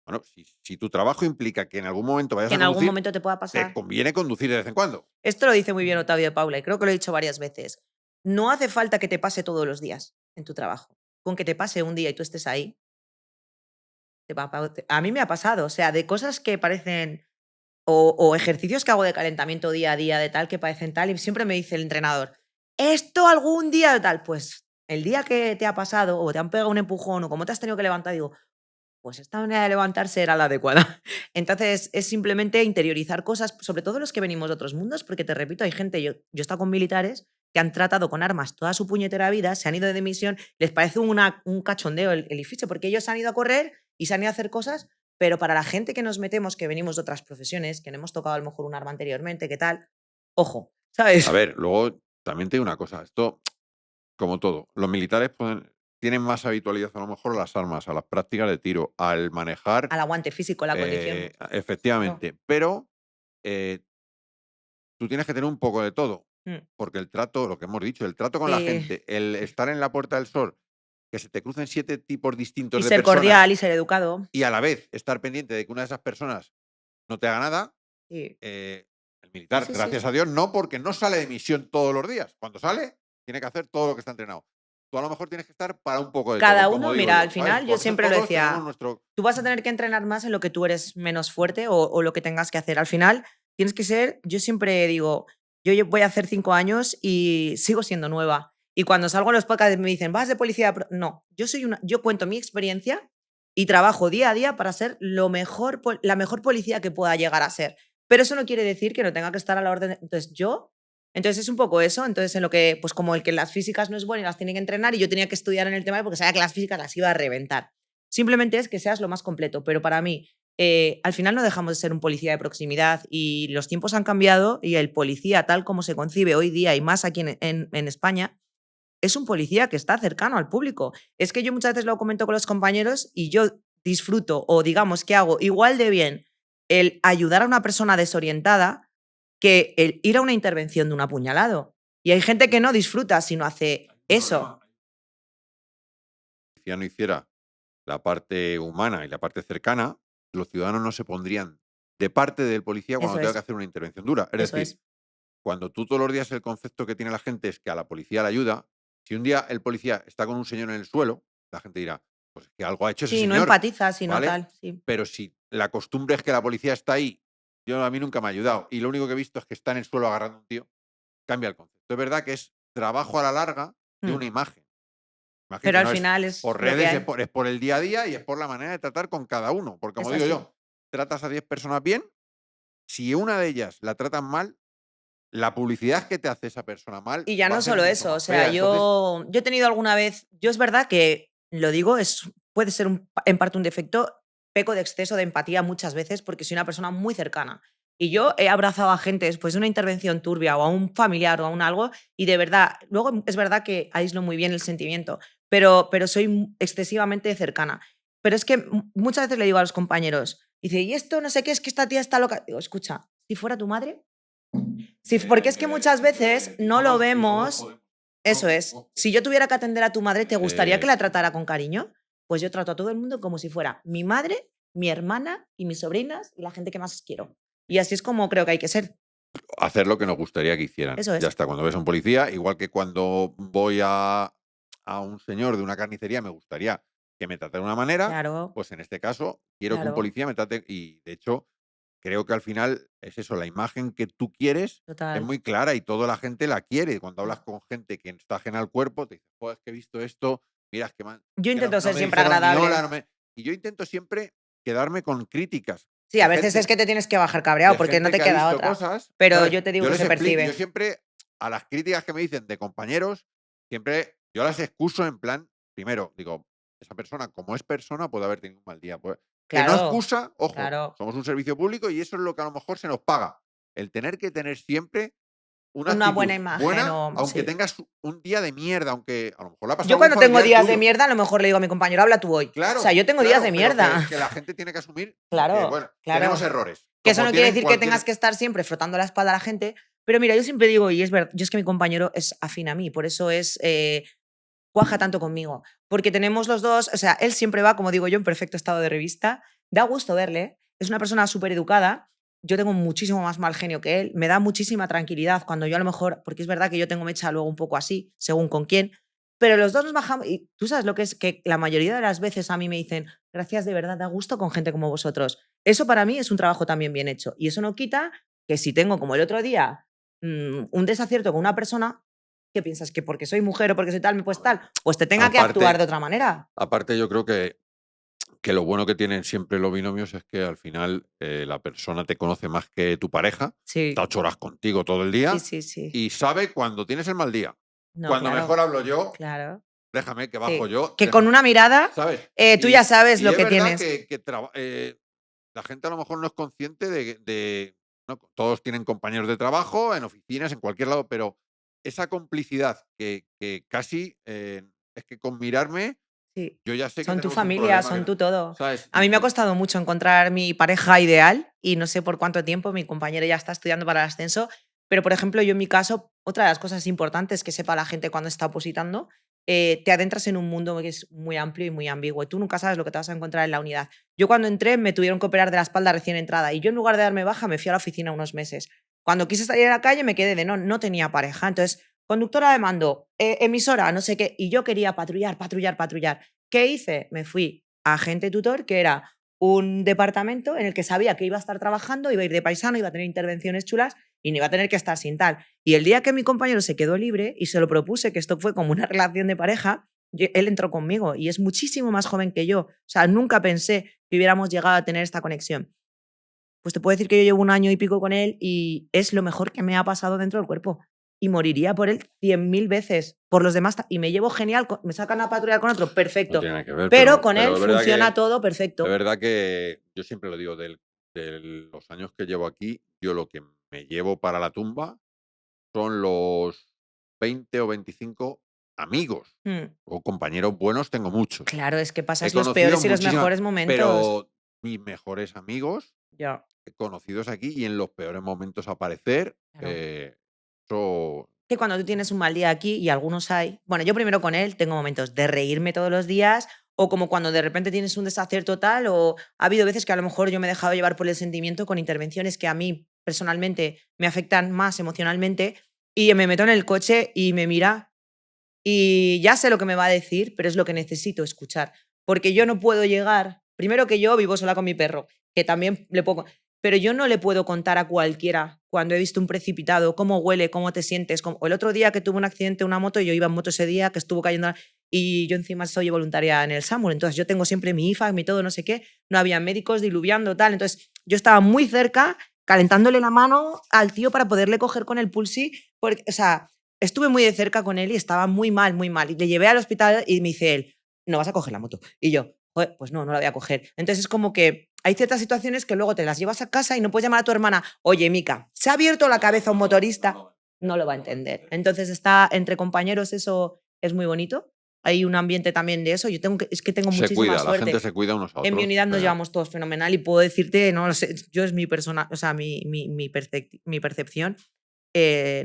Bueno, si tu trabajo implica que en algún momento vayas Que a en algún conducir, momento te pueda te pasar. conviene conducir de vez en cuando. Esto lo dice muy bien Octavio de Paula y creo que lo he dicho varias veces. No hace falta que te pase todos los días en tu trabajo. Con que te pase un día y tú estés ahí, A mí me ha pasado, o sea, de cosas que parecen o ejercicios que hago de calentamiento día a día, de tal, que parecen tal, y siempre me dice el entrenador, esto algún día de tal, pues el día que te ha pasado o te han pegado un empujón o como te has tenido que levantar, digo, pues esta manera de levantarse era la adecuada. Entonces, es simplemente interiorizar cosas, sobre todo los que venimos de otros mundos, porque te repito, hay gente, yo he estado con militares que han tratado con armas toda su puñetera vida, se han ido de misión, les parece un cachondeo el IFISE, porque ellos se han ido a correr y se han ido a hacer cosas, pero para la gente que nos metemos, que venimos de otras profesiones, que no hemos tocado a lo mejor un arma anteriormente, ¿qué tal? Ojo, A ¿sabes? ver, luego también te digo una cosa, esto, como todo, los militares tienen más habitualidad a lo mejor a las armas, a las prácticas de tiro, al manejar, Al aguante físico, la condición. Claro. efectivamente, pero eh, tú tienes que tener un poco de todo, Mm. porque el trato, lo que hemos dicho, el trato con la Eh, gente, el estar en la Puerta del Sol, que se te crucen 7 tipos distintos y de ser personas cordial y ser educado. y a la vez estar pendiente de que una de esas personas no te haga nada, Sí. el Sí, militar, sí, sí, gracias a sí. Dios, no, porque no sale de misión todos los días. Cuando sale, tiene que hacer todo lo que está entrenado. Tú a lo mejor tienes que estar para un poco de todo, Cada como uno, digo mira, al yo, ¿sabes? final yo Por eso siempre lo todos tenemos decía, nuestro... tú vas a tener que entrenar más en lo que tú eres menos fuerte o lo que tengas que hacer. Al final tienes que ser, yo siempre digo, voy a hacer 5 años y sigo siendo nueva. Y cuando salgo en los podcasts me dicen, vas de policía. No, yo cuento mi experiencia y trabajo día a día para ser la mejor policía que pueda llegar a ser. Pero eso no quiere decir que no tenga que estar a la orden. Entonces es un poco eso, entonces en lo que, pues como el que las físicas no es bueno y las tiene que entrenar y yo tenía que estudiar en el tema porque sabía que las físicas las iba a reventar. Simplemente es que seas lo más completo, pero para mí, al final no dejamos de ser un policía de proximidad y los tiempos han cambiado y el policía tal como se concibe hoy día y más aquí en España, es un policía que está cercano al público. Es que yo muchas veces lo comento con los compañeros y yo disfruto o digamos que hago igual de bien el ayudar a una persona desorientada que el ir a una intervención de un apuñalado. Y hay gente que no disfruta si no hace Hay un eso. problema. Si ya no hiciera la parte humana y la parte cercana, los ciudadanos no se pondrían de parte del policía cuando Eso tenga que es, hacer una intervención dura. Es eso decir, es. cuando tú todos los días el concepto que tiene la gente es que a la policía le ayuda, si un día el policía está con un señor en el suelo, la gente dirá, pues es que algo ha hecho ese Sí, no señor, empatizas y no ¿vale? tal, sí. Pero si la costumbre es que la policía está ahí, a mí nunca me ha ayudado. Y lo único que he visto es que está en el suelo agarrando a un tío, cambia el concepto. Es verdad que es trabajo a la larga de Mm. una imagen. Imagen Pero que al no es final es por lo que redes, hay. es por el día a día y es por la manera de tratar con cada uno. Porque como Es digo así. yo, tratas a 10 personas bien, si una de ellas la tratan mal, la publicidad que te hace esa persona mal Y ya va no a ser solo mucho eso, o más sea, fea. Entonces, yo he tenido alguna vez, yo es verdad que lo digo, puede ser en parte un defecto, peco de exceso de empatía muchas veces porque soy una persona muy cercana. Y yo he abrazado a gente después de una intervención turbia o a un familiar o a un algo y de verdad, luego es verdad que aíslo muy bien el sentimiento, pero soy excesivamente cercana. Pero es que muchas veces le digo a los compañeros, dice, y esto no sé qué, es que esta tía está loca. Digo, escucha, si fuera tu madre, sí, porque es que muchas veces no lo vemos. Eso es. Si yo tuviera que atender a tu madre, ¿te gustaría que la tratara con cariño? Pues yo trato a todo el mundo como si fuera mi madre, mi hermana y mis sobrinas y la gente que más quiero. Y así es como creo que hay que ser. hacer lo que nos gustaría que hicieran. Eso Ya es. está, cuando ves a un policía, igual que cuando voy a un señor de una carnicería, me gustaría que me trate de una manera, Claro, pues en este caso quiero que un claro. policía me trate y de hecho creo que al final es eso, la imagen que tú quieres es Total. muy clara y toda la gente la quiere. Cuando hablas con gente que está ajena al cuerpo, te dice, joder, es que he visto esto, mira, es que, Yo que no, intento no ser me siempre dijeron ni hola, agradable. no me... Y yo intento siempre quedarme con críticas Sí, a de veces es gente que te tienes que bajar cabreado porque no te que ha queda visto otra. cosas, Pero ¿sabes? yo te digo Yo que les se explico, yo percibe. siempre, a las críticas que me dicen de compañeros, siempre yo las excuso en plan, primero, digo, esa persona, como es persona, puede haber tenido un mal día. Pues, que no Claro, excusa, ojo, claro. somos un servicio público y eso es lo que a lo mejor se nos paga. El tener que tener siempre una Una buena actitud imagen buena, o aunque sí. tengas un día de mierda, aunque a lo mejor le ha pasado Yo a algún cuando tengo familiar días de tuyo. mierda, a lo mejor le digo a mi compañero, habla tú hoy. O sea, Claro, yo tengo días de claro, pero mierda. que la gente tiene que asumir que, Claro, bueno, tenemos claro. errores, Que eso como no quiere tienen decir que tengas cualquier... que estar siempre frotando la espalda a la gente, pero mira, yo siempre digo, y es verdad, yo es que mi compañero es afín a mí, por eso cuaja tanto conmigo, porque tenemos los dos, o sea, él siempre va, como digo yo, en perfecto estado de revista, da gusto verle, es una persona súper educada, yo tengo muchísimo más mal genio que él, me da muchísima tranquilidad cuando yo a lo mejor, porque es verdad que yo tengo mecha luego un poco así, según con quién, pero los dos nos bajamos. Y tú sabes lo que es que la mayoría de las veces a mí me dicen, gracias, de verdad, da gusto con gente como vosotros. Eso para mí es un trabajo también bien hecho. Y eso no quita que si tengo, como el otro día, un desacierto con una persona, ¿qué piensas? ¿Que porque soy mujer o porque soy tal, pues tal? Pues te tenga que actuar de Aparte, otra manera. aparte yo creo que lo bueno que tienen siempre los binomios es que al final la persona te conoce más que tu pareja, está Sí, 8 horas contigo todo el sí, día sí, sí. y sabe cuando tienes el mal día. No, Cuando claro, mejor hablo yo, claro. déjame que bajo Sí. yo, Que con una mirada ¿sabes? tú ya sabes Y lo es que verdad tienes. la gente a lo mejor no es consciente ¿no? Todos tienen compañeros de trabajo, en oficinas, en cualquier lado, pero esa complicidad que casi es que con mirarme Sí. yo ya sé que Son tu tenemos un familia, problema, son tu todo. ¿sabes? A mí me ha costado mucho encontrar mi pareja ideal y no sé por cuánto tiempo, mi compañero ya está estudiando para el ascenso, pero por ejemplo yo en mi caso, otra de las cosas importantes que sepa la gente cuando está opositando, te adentras en un mundo que es muy amplio y muy ambiguo y tú nunca sabes lo que te vas a encontrar en la unidad. Yo cuando entré me tuvieron que operar de la espalda recién entrada y yo en lugar de darme baja me fui a la oficina unos meses. Cuando quise salir a la calle me quedé de no tenía pareja. Entonces, conductora de mando, emisora, no sé qué, y yo quería patrullar, patrullar, patrullar. ¿Qué hice? Me fui a agente tutor, que era un departamento en el que sabía que iba a estar trabajando, iba a ir de paisano, iba a tener intervenciones chulas y no iba a tener que estar sin tal. Y el día que mi compañero se quedó libre y se lo propuse, que esto fue como una relación de pareja, él entró conmigo y es muchísimo más joven que yo. O sea, nunca pensé que hubiéramos llegado a tener esta conexión. Pues te puedo decir que yo llevo un año y pico con él y es lo mejor que me ha pasado dentro del cuerpo. Y moriría por él 100.000 veces. Por los demás. Y me llevo genial. Me sacan a patrullar con otro. No Perfecto. tiene nada que ver, Pero con él pero funciona todo es perfecto. verdad que yo siempre lo digo, de los años que llevo aquí, yo lo que me llevo para la tumba son los 20 o 25 amigos Mm, o compañeros buenos, tengo muchos. Claro, es que He pasas los conocido peores y los muchísimas, mejores momentos. pero mis mejores amigos Ya, conocidos aquí y en los peores momentos aparecer, claro. eso Que cuando tú tienes un mal día aquí, y algunos hay, bueno, yo primero con él tengo momentos de reírme todos los días, o como cuando de repente tienes un desacierto tal, o ha habido veces que a lo mejor yo me he dejado llevar por el sentimiento con intervenciones que a mí personalmente me afectan más emocionalmente, y me meto en el coche y me mira y ya sé lo que me va a decir, pero es lo que necesito escuchar. Porque yo no puedo llegar, primero que yo vivo sola con mi perro, que también le puedo, pero yo no le puedo contar a cualquiera cuando he visto un precipitado, cómo huele, cómo te sientes. O el otro día que tuve un accidente en una moto, yo iba en moto ese día, que estuvo cayendo, y yo encima soy voluntaria en el SAMUR, entonces yo tengo siempre mi IFAC, mi todo, no sé qué, no había médicos diluviando, tal, entonces yo estaba muy cerca, calentándole la mano al tío para poderle coger con el pulsi, porque, o sea, estuve muy de cerca con él y estaba muy mal, muy mal. Y le llevé al hospital y me dice él, no vas a coger la moto. Y yo, "Joder, pues no la voy a coger". Entonces es como que hay ciertas situaciones que luego te las llevas a casa y no puedes llamar a tu hermana, oye, Mica, ¿se ha abierto la cabeza un motorista? No lo va a entender. Entonces está entre compañeros, eso es muy bonito. Hay un ambiente también de eso. Es que tengo se muchísima cuida, la gente suerte. se cuida unos a En mi otros. unidad nos llevamos todos fenomenal y puedo decirte, no lo sé, yo es mi persona, o sea, mi percepción,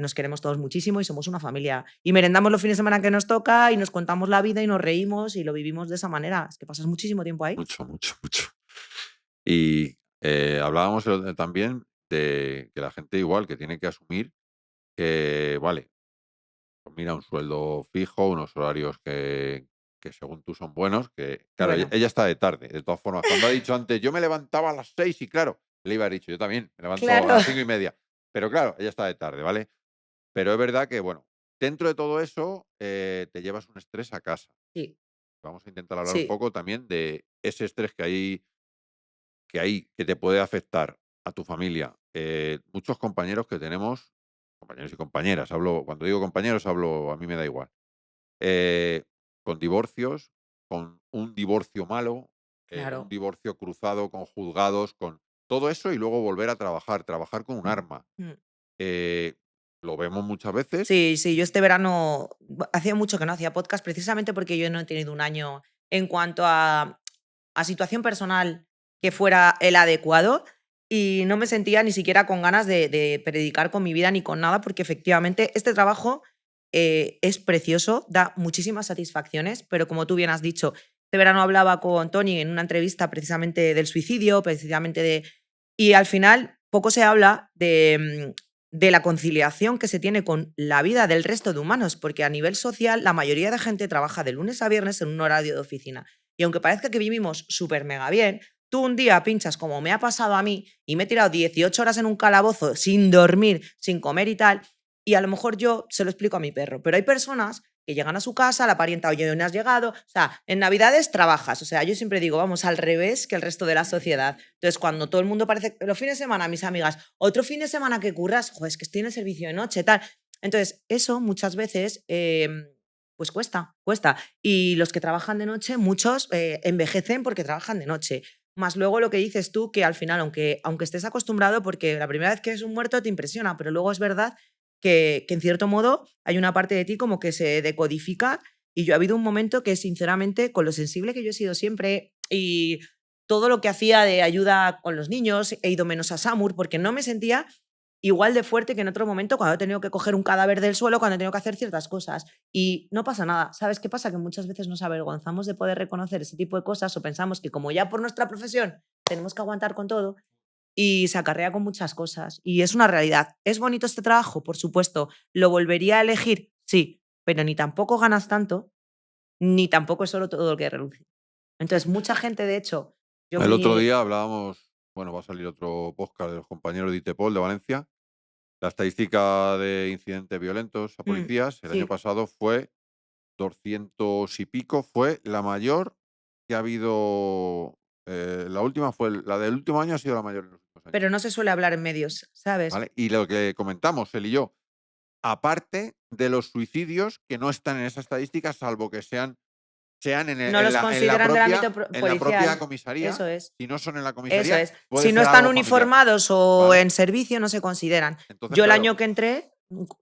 nos queremos todos muchísimo y somos una familia. Y merendamos los fines de semana que nos toca y nos contamos la vida y nos reímos y lo vivimos de esa manera. Es que pasas muchísimo tiempo ahí. Mucho, mucho, mucho. Y hablábamos también de que la gente igual, que tiene que asumir que, vale, pues mira, un sueldo fijo, unos horarios que según tú son buenos, que claro, ella, Bueno, ella está de tarde, de todas formas. Cuando ha dicho antes, yo me levantaba a las 6 y claro, le iba a haber dicho, yo también, me levanto a claro. las 5:30. Pero claro, ella está de tarde, ¿vale? Pero es verdad que, bueno, dentro de todo eso, te llevas un estrés a casa. Sí, Vamos a intentar hablar un sí, poco también de ese estrés que te puede afectar a tu familia. Muchos compañeros que tenemos, compañeros y compañeras, cuando digo compañeros, a mí me da igual, eh, con divorcios, con un divorcio malo, un claro. divorcio cruzado con juzgados, con todo eso y luego volver a trabajar con un arma. Mm. Eh, lo vemos muchas veces. Sí, sí, yo este verano hacía mucho que no hacía podcast precisamente porque yo no he tenido un año en cuanto a situación personal que fuera el adecuado y no me sentía ni siquiera con ganas de predicar con mi vida ni con nada porque efectivamente este trabajo es precioso, da muchísimas satisfacciones, pero como tú bien has dicho, este verano hablaba con Tony en una entrevista precisamente del suicidio, precisamente de... Y al final poco se habla de la conciliación que se tiene con la vida del resto de humanos, porque a nivel social la mayoría de gente trabaja de lunes a viernes en un horario de oficina. Y aunque parezca que vivimos súper mega bien, tú un día pinchas como me ha pasado a mí y me he tirado 18 horas en un calabozo sin dormir, sin comer y tal, y a lo mejor yo se lo explico a mi perro, pero hay personas que llegan a su casa, la parienta, oye, ¿no has llegado? O sea, en Navidades trabajas, o sea, yo siempre digo, vamos, al revés que el resto de la sociedad. Entonces, cuando todo el mundo parece, los fines de semana, mis amigas, otro fin de semana que curras, joder, es que estoy en el servicio de noche, tal. Entonces, eso muchas veces, pues cuesta. Y los que trabajan de noche, muchos envejecen porque trabajan de noche. Más luego lo que dices tú, que al final, aunque estés acostumbrado, porque la primera vez que ves un muerto te impresiona, pero luego es verdad que en cierto modo hay una parte de ti como que se decodifica y yo ha habido un momento que sinceramente con lo sensible que yo he sido siempre y todo lo que hacía de ayuda con los niños, he ido menos a Samur porque no me sentía igual de fuerte que en otro momento cuando he tenido que coger un cadáver del suelo, cuando he tenido que hacer ciertas cosas. Y no pasa nada. ¿Sabes qué pasa? Que muchas veces nos avergonzamos de poder reconocer ese tipo de cosas o pensamos que como ya por nuestra profesión tenemos que aguantar con todo, y se acarrea con muchas cosas. Y es una realidad. ¿Es bonito este trabajo? Por supuesto. ¿Lo volvería a elegir? Sí, pero ni tampoco ganas tanto, ni tampoco es solo todo lo que reluce. Entonces, mucha gente, de hecho, yo El otro mi... día hablábamos, bueno, va a salir otro podcast de los compañeros de ITEPOL de Valencia. La estadística de incidentes violentos a policías el año sí, pasado fue 200 y pico, fue la mayor que ha habido. La última la del último año ha sido la mayor en los últimos años. pero no se suele hablar en medios, ¿sabes? ¿Vale? Y lo que comentamos, él y yo, aparte de los suicidios que no están en esa estadística, salvo que sean No los consideran del ámbito en la propia policial. comisaría. Eso es. Si no son en la Eso comisaría, es. puede Si no ser están algo familiar. uniformados o ¿Vale? en servicio, no se consideran. Entonces, Yo el claro, año que entré,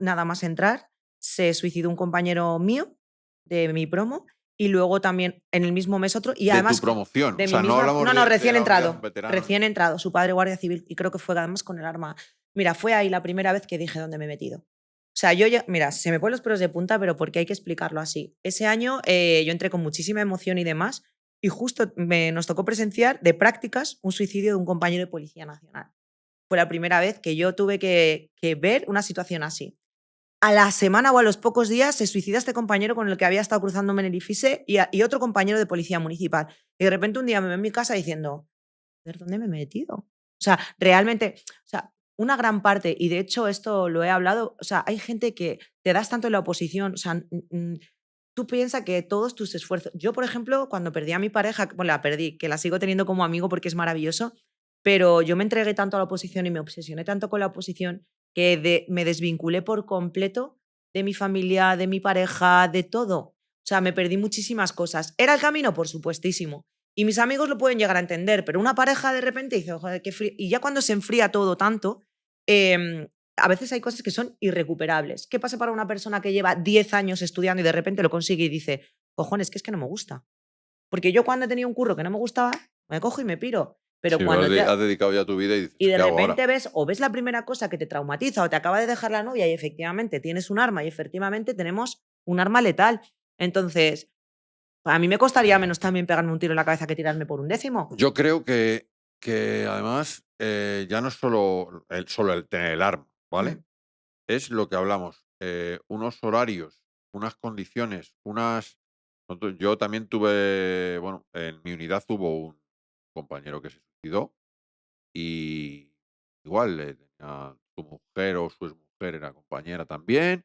nada más entrar, se suicidó un compañero mío de mi promo y luego también en el mismo mes otro y de tu además promoción. de O mi sea, no misma... hablamos No, no, de recién la unidad, entrado. un veterano. Recién entrado. Su padre guardia civil y creo que fue además con el arma. Mira, fue ahí la primera vez que dije dónde me he metido. O sea, yo ya, mira, se me ponen los pelos de punta, pero porque hay que explicarlo así. Ese año yo entré con muchísima emoción y demás, y justo nos tocó presenciar de prácticas un suicidio de un compañero de Policía Nacional. Fue la primera vez que yo tuve que ver una situación así. A la semana o a los pocos días se suicida este compañero con el que había estado cruzándome en el IFISE y otro compañero de Policía Municipal. Y de repente un día me veo en mi casa diciendo, ¿de dónde me he metido? O sea, realmente, o sea, una gran parte, y de hecho esto lo he hablado, o sea, hay gente que te das tanto en la oposición, o sea, tú piensas que todos tus esfuerzos. Yo, por ejemplo, cuando perdí a mi pareja, bueno, la perdí, que la sigo teniendo como amigo porque es maravilloso, pero yo me entregué tanto a la oposición y me obsesioné tanto con la oposición que me desvinculé por completo de mi familia, de mi pareja, de todo. O sea, me perdí muchísimas cosas. ¿Era el camino? Por supuestísimo. Y mis amigos lo pueden llegar a entender, pero una pareja de repente dice, joder, qué frío. Y ya cuando se enfría todo tanto, em, a veces hay cosas que son irrecuperables. ¿Qué pasa para una persona que lleva 10 años estudiando y de repente lo consigue y dice, cojones, que es que no me gusta? Porque yo cuando tenía un curro que no me gustaba, me cojo y me piro. Pero sí, cuando has dedicado ya tu vida y dices, y de ¿qué hago ahora? repente ves la primera cosa que te traumatiza o te acaba de dejar la novia y efectivamente tienes un arma y efectivamente tenemos un arma letal. Entonces, a mí me costaría menos también pegarme un tiro en la cabeza que tirarme por un décimo. Yo creo que además ya no es solo el tener el arma, ¿vale? Mm. Es lo que hablamos, unos horarios, unas condiciones, yo también tuve, bueno, en mi unidad hubo un compañero que se suicidó y igual tenía su mujer o su exmujer era compañera también,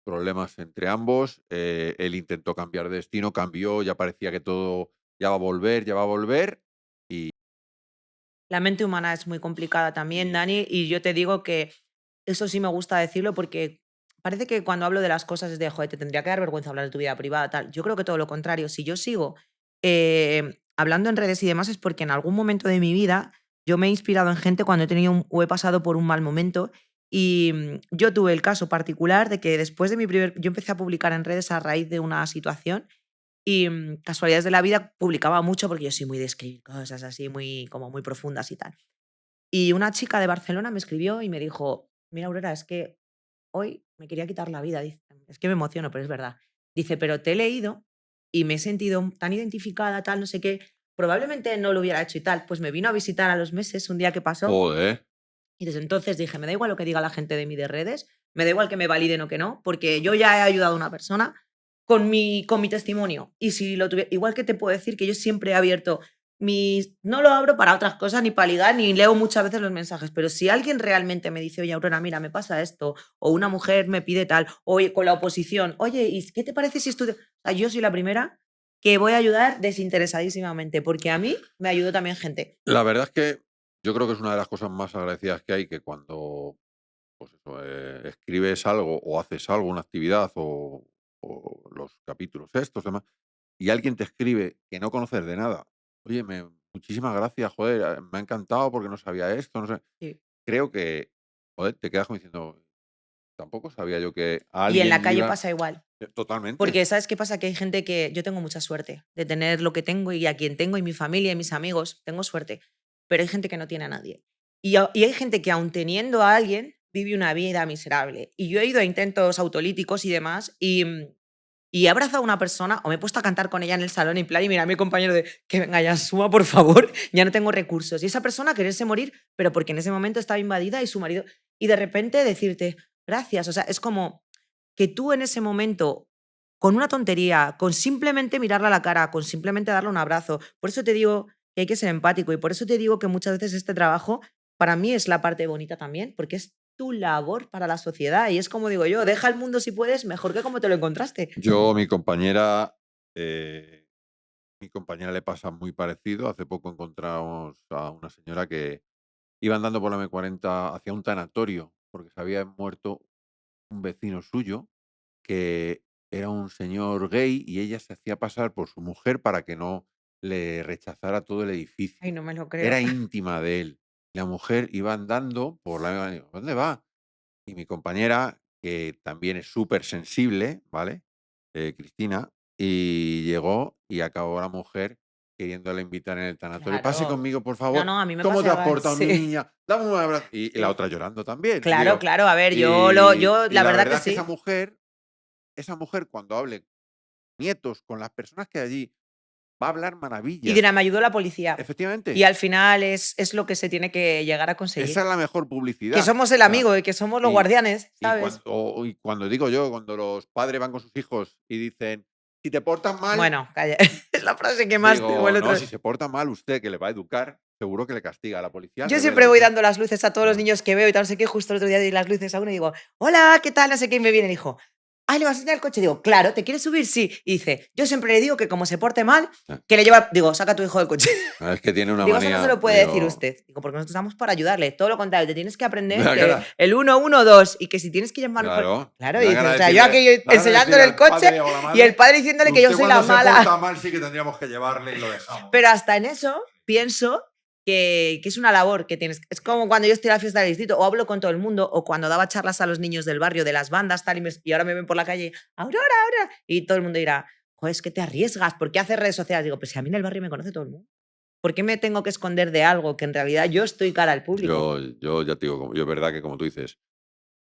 problemas entre ambos, él intentó cambiar de destino, cambió, ya parecía que todo ya va a volver, ya va a volver y La mente humana es muy complicada también, Dani, y yo te digo que eso sí me gusta decirlo porque parece que cuando hablo de las cosas es de, joder, te tendría que dar vergüenza hablar de tu vida privada, tal. Yo creo que todo lo contrario. Si yo sigo hablando en redes y demás es porque en algún momento de mi vida yo me he inspirado en gente cuando he tenido o he pasado por un mal momento y yo tuve el caso particular de que después de yo empecé a publicar en redes a raíz de una situación y casualidades de la vida publicaba mucho porque yo soy muy de escribir cosas así, muy, como muy profundas y tal. Y una chica de Barcelona me escribió y me dijo, mira, Aurora, es que hoy me quería quitar la vida. Dice, es que me emociono, pero es verdad. Dice, pero te he leído y me he sentido tan identificada, tal, no sé qué. Probablemente no lo hubiera hecho y tal. Pues me vino a visitar a los meses, un día que pasó, joder, Y desde entonces dije, me da igual lo que diga la gente de mí de redes, me da igual que me validen o que no, porque yo ya he ayudado a una persona con mi testimonio. Y si lo tuviera, igual que te puedo decir que yo siempre he abierto no lo abro para otras cosas, ni para ligar, ni leo muchas veces los mensajes, pero si alguien realmente me dice, oye, Aurora, mira, me pasa esto, o una mujer me pide tal, o oye, con la oposición, oye, ¿y qué te parece si estudio? O sea, yo soy la primera que voy a ayudar desinteresadísimamente, porque a mí me ayudó también gente. La verdad es que yo creo que es una de las cosas más agradecidas que hay, que cuando pues eso, escribes algo o haces algo, una actividad o los capítulos estos, demás, y alguien te escribe que no conoces de nada. Oye, muchísimas gracias, joder, me ha encantado porque no sabía esto, no sé. Sí. Creo que, joder, te quedas como diciendo, tampoco sabía yo que a Y en la alguien le calle iba. pasa igual. Totalmente. Porque, ¿sabes qué pasa? Que hay gente que yo tengo mucha suerte de tener lo que tengo y a quien tengo y mi familia y mis amigos, tengo suerte, pero hay gente que no tiene a nadie. Y hay gente que aun teniendo a alguien vive una vida miserable. Y yo he ido a intentos autolíticos y demás y he abrazado a una persona o me he puesto a cantar con ella en el salón en plan y mira a mi compañero de que venga ya suma por favor, ya no tengo recursos. Y esa persona quererse morir, pero porque en ese momento estaba invadida y su marido y de repente decirte gracias, o sea, es como que tú en ese momento, con una tontería, con simplemente mirarla a la cara, con simplemente darle un abrazo, por eso te digo que hay que ser empático y por eso te digo que muchas veces este trabajo para mí es la parte bonita también, porque es tu labor para la sociedad y es como digo yo, deja el mundo si puedes mejor que como te lo encontraste. Yo, eh, mi compañera le pasa muy parecido. Hace poco encontramos a una señora que iba andando por la M40 hacia un tanatorio porque se había muerto un vecino suyo que era un señor gay y ella se hacía pasar por su mujer para que no le rechazara todo el Ay, edificio. no me lo creo. Era íntima de él. La mujer iba andando por la... digo, ¿dónde va? Y mi compañera, que también es súper sensible, ¿vale? Cristina, y llegó y acabó la mujer queriéndole invitar en el tanatorio. Pase Claro. conmigo, por No, favor. no, a mí me ¿Cómo te has pasaba, portado, mi sí, niña? Dame un abrazo. Y la sí. otra llorando también. Y Claro, digo, claro, a ver, y, yo y la la verdad que verdad es que sí. esa mujer cuando hable nietos con las personas que hay allí, va a hablar Y dirá, maravillas. me ayudó la policía. Y Efectivamente, al final es lo que se tiene que llegar a esa conseguir. es la mejor Que publicidad. somos el O sea, amigo y que somos los y, guardianes, y ¿sabes? cuando digo yo, cuando los padres van con sus hijos y dicen, si te portas mal, Bueno, calla. Es la frase que más tengo digo, el no, otro. si se porta mal usted, que le va a educar, seguro que le castiga. A la policía al Yo revés, siempre la voy policía. dando las luces a todos los Ah, niños que veo y tal, no sé qué, justo el otro día di las luces a uno y digo, hola, ¿qué tal? No sé qué, y me viene el hijo. Ah, ¿le vas a enseñar el coche? Digo, claro, ¿te quieres subir? Sí. Y dice, yo siempre le digo que como se porte mal, ah, que le lleva, digo, saca a tu hijo del coche. es que tiene una Digo, eso no se manía, lo puede decir digo, usted. Digo, porque nosotros estamos para ayudarle. Todo lo contrario, te tienes que aprender da que cara, el 112 y que si tienes que llamarlo por... claro, Claro, me y da dices, ganas o de sea, yo decirle, aquí da ganas de enseñándole decirle el al padre coche o a la y el madre, padre diciéndole que yo usted soy la cuando se porta mala. mal sí que tendríamos que llevarle y lo dejamos. Pero hasta en eso pienso que es una labor que tienes. Es como cuando yo estoy a la fiesta del distrito o hablo con todo el mundo o cuando daba charlas a los niños del barrio de las bandas tal y ahora me ven por la calle, Aurora, Aurora, y todo el mundo dirá, joder, es que te arriesgas, ¿por qué haces redes sociales? Digo, pues si a mí en el barrio me conoce todo el mundo. ¿Por qué me tengo que esconder de algo que en realidad yo estoy cara al público? Yo ya te digo, yo es verdad que como tú dices,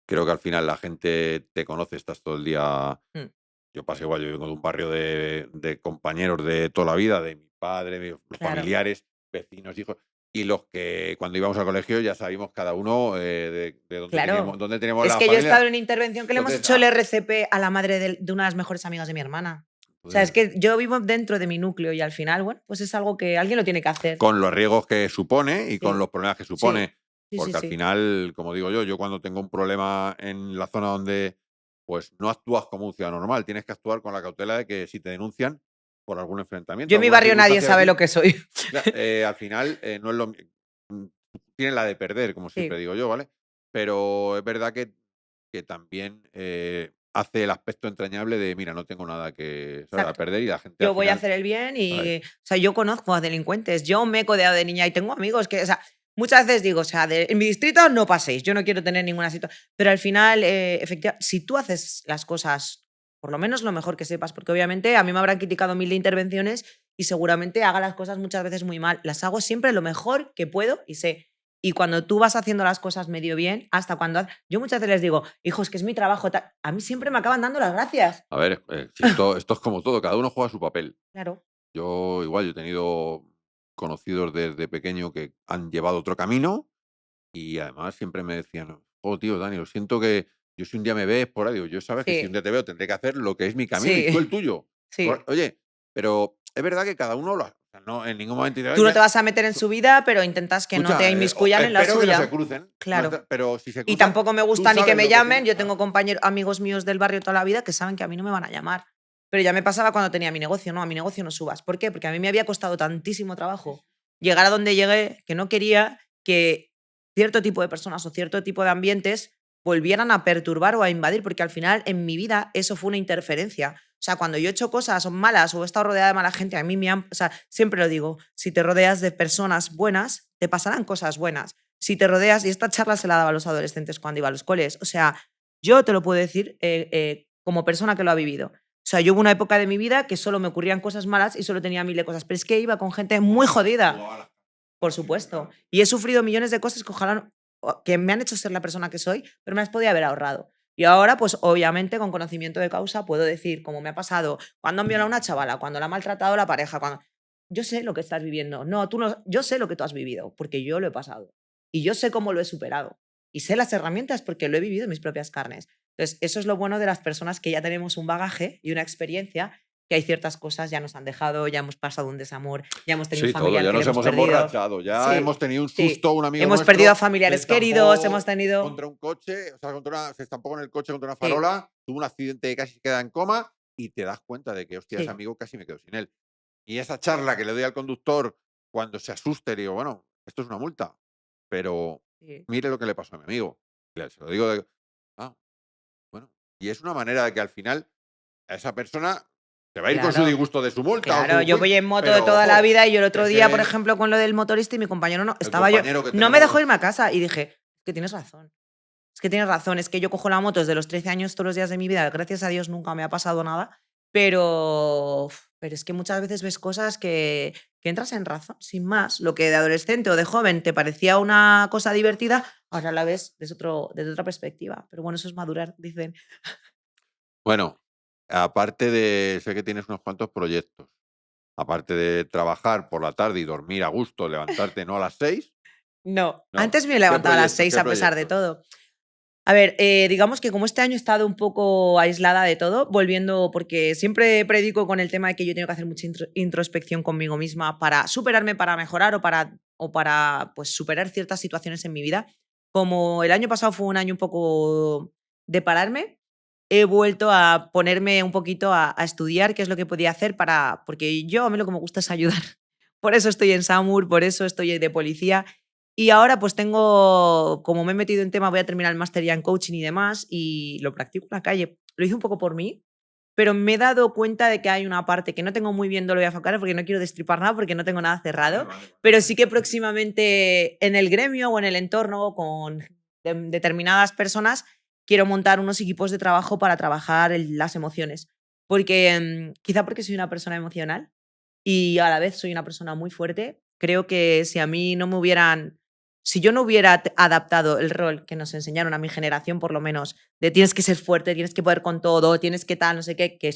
creo que al final la gente te conoce, estás todo el día. Mm, Yo paso igual, yo vengo de un barrio de compañeros de toda la vida, de mi padre, los claro, familiares, vecinos, hijos, y los que cuando íbamos al colegio ya sabíamos cada uno claro. dónde teníamos Es la que yo he estado familia. en una intervención que le hemos Entonces, hecho el RCP a la madre de una de las mejores amigas de mi hermana. O sea, es entonces, que yo vivo dentro de mi núcleo y al final, bueno, pues es algo que alguien lo tiene que hacer. con los riesgos que supone y con Sí, los problemas que sí, supone, sí, sí, porque al sí. final, como digo yo cuando tengo un problema en la zona donde pues no actúas como un ciudadano normal, tienes que actuar con la cautela de que si te denuncian por algún Yo enfrentamiento, en mi alguna barrio nadie circunstancia sabe lo así, que soy. al final no es mm, tienen la de perder, como siempre Sí, digo yo, ¿vale? Pero es verdad que también hace el aspecto entrañable de, mira, no tengo nada que, ¿sabes?, a exacto. perder y la gente al Yo voy a final, hacer el bien ¿sabes? y, o sea, yo conozco a delincuentes, yo me he codeado de niña y tengo amigos que, o sea, muchas veces digo, o sea, en mi distrito no paséis, yo no quiero tener ninguna situación, pero al final, efectivamente, si tú haces las cosas, por lo menos lo mejor que sepas, porque obviamente a mí me habrán criticado mil de intervenciones y seguramente haga las cosas muchas veces muy mal, las hago siempre lo mejor que puedo y sé. Y cuando tú vas haciendo las cosas medio bien, hasta cuando... Yo muchas veces les digo, hijos, que es mi trabajo, tal", a mí siempre me acaban dando las gracias. A ver, si esto es como todo, cada uno juega su papel. Claro. Yo igual, yo he tenido conocidos desde pequeño que han llevado otro camino Y además siempre me decían, oh, tío, Dani, lo siento que yo si un día me ves por ahí, digo, yo sabes que si un Sí, día te veo tendré que hacer lo que es mi camino y sí, tú el tuyo. sí. Oye, pero es verdad que cada uno o sea, no en ningún momento dirá, Tú "Ay, no te vas a meter en su vida, pero intentas que no te escucha, inmiscuyan en la espero que no se suya. crucen, Claro. pero si se Y cruzan, tampoco me tú gusta ni que sabes me lo que llamen. tienes. Yo tengo compañeros, amigos míos del barrio toda la vida que saben que a mí no me van a llamar. Pero ya me pasaba cuando tenía mi negocio. No, a mi negocio no subas. ¿Por qué? Porque a mí me había costado tantísimo trabajo llegar a donde llegué que no quería que cierto tipo de personas o cierto tipo de ambientes volvieran a perturbar o a invadir, porque al final en mi vida eso fue una interferencia. O sea, cuando yo he hecho cosas malas o he estado rodeada de mala gente, a mí me han... O sea, siempre lo digo, si te rodeas de personas buenas, te pasarán cosas buenas. Si te rodeas, y esta charla se la daba a los adolescentes cuando iba a los coles, o sea, yo te lo puedo decir como persona que lo ha vivido. O sea, yo hubo una época de mi vida que solo me ocurrían cosas malas y solo tenía 1000 de cosas, pero es que iba con gente muy jodida, por supuesto. Y he sufrido millones de cosas que ojalá que me han hecho ser la persona que soy, pero me las podía haber ahorrado. Y ahora, pues obviamente, con conocimiento de causa, puedo decir, como me ha pasado, cuando han violado a una chavala, cuando la ha maltratado la pareja, cuando... Yo sé lo que estás viviendo. No, tú no, yo sé lo que tú has vivido, porque yo lo he pasado. Y yo sé cómo lo he superado. Y sé las herramientas porque lo he vivido en mis propias carnes. Entonces, eso es lo bueno de las personas que ya tenemos un bagaje y una experiencia, que hay ciertas cosas ya nos han dejado, ya hemos pasado un desamor, ya hemos tenido un Sí, todo, familiar ya que le nos hemos hemos perdido. emborrachado, ya Sí, hemos tenido un sí. susto, un amigo Hemos perdido a nuestro se familiares queridos, hemos estampó tenido... contra un coche, o sea, se estampó con el coche contra una Sí, farola, tuvo un accidente que casi se queda en coma y te das cuenta de que, hostia, ese sí, amigo casi me quedo sin él. Y esa charla que le doy al conductor cuando se asuste, le digo, bueno, esto es una multa, pero sí. mire lo que le pasó a mi amigo. Se lo digo de, ah, bueno. Y es una manera de que al final a esa persona se va a ir con su Claro. disgusto de su multa o Claro, su yo voy en moto de pero toda la ojo, vida y yo el que otro día, por ese ejemplo, con lo del motorista y mi compañero no, el estaba yo, compañero que no me dejó tenemos. irme a casa y dije, es que tienes razón. Es que tienes razón, es que yo cojo la moto desde los 13 años todos los días de mi vida, gracias a Dios nunca me ha pasado nada, pero es que muchas veces ves cosas que entras en razón, sin más. Lo que de adolescente o de joven te parecía una cosa divertida, ahora la ves desde otra perspectiva. Pero bueno, eso es madurar, dicen. Bueno, aparte de sé que tienes unos cuantos proyectos, aparte de trabajar por la tarde y dormir a gusto, levantarte no a las 6, No, no. antes me ¿Qué levantaba a las proyectos? 6 ¿Qué a pesar de proyectos? todo. A ver, digamos que como este año he estado un poco aislada de todo, volviendo, porque siempre predico con el tema de que yo tengo que hacer mucha introspección conmigo misma para superarme, para mejorar o para pues, superar ciertas situaciones en mi vida. Como el año pasado fue un año un poco de pararme, he vuelto a ponerme un poquito a estudiar qué es lo que podía hacer para, porque yo a mí lo que me gusta es ayudar. Por eso estoy en SAMUR, por eso estoy de policía y ahora pues tengo, como me he metido en tema, voy a terminar el máster ya en coaching y demás y lo practico en la calle. Lo hice un poco por mí, pero me he dado cuenta de que hay una parte que no tengo muy bien, no lo voy a enfocar porque no quiero destripar nada, porque no tengo nada cerrado, pero sí que próximamente en el gremio o en el entorno con determinadas personas quiero montar unos equipos de trabajo para trabajar las emociones. Porque quizá porque soy una persona emocional y a la vez soy una persona muy fuerte, creo que si a mí no me hubieran si yo no hubiera adaptado el rol que nos enseñaron a mi generación, por lo menos, de tienes que ser fuerte, tienes que poder con todo, tienes que tal, no sé qué, que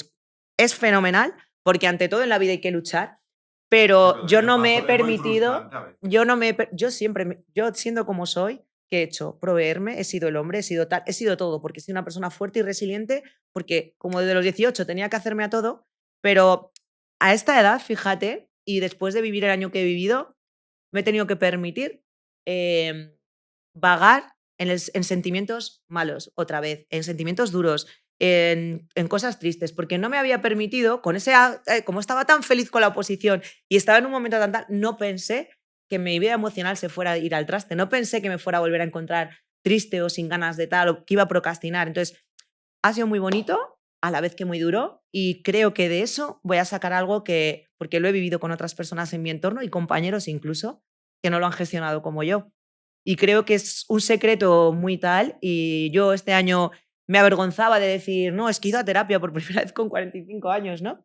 es fenomenal, porque ante todo en la vida hay que luchar, pero yo no me he permitido, yo no me he yo siempre, yo siendo como soy, ¿qué he hecho? Proveerme, he sido el hombre, he sido tal, he sido todo, porque soy una persona fuerte y resiliente, porque como desde los 18 tenía que hacerme a todo, pero a esta edad, fíjate, y después de vivir el año que he vivido, me he tenido que permitir em, vagar en sentimientos malos, otra vez, en sentimientos duros, en cosas tristes, porque no me había permitido, con ese, como estaba tan feliz con la oposición y estaba en un momento tan tal, no pensé que mi vida emocional se fuera a ir al traste, no pensé que me fuera a volver a encontrar triste o sin ganas de tal, o que iba a procrastinar. Entonces, ha sido muy bonito, a la vez que muy duro, y creo que de eso voy a sacar algo que, porque lo he vivido con otras personas en mi entorno y compañeros incluso, que no lo han gestionado como yo. Y creo que es un secreto muy tal, y yo este año me avergonzaba de decir, no, es que he ido a terapia por primera vez con 45 años, ¿no?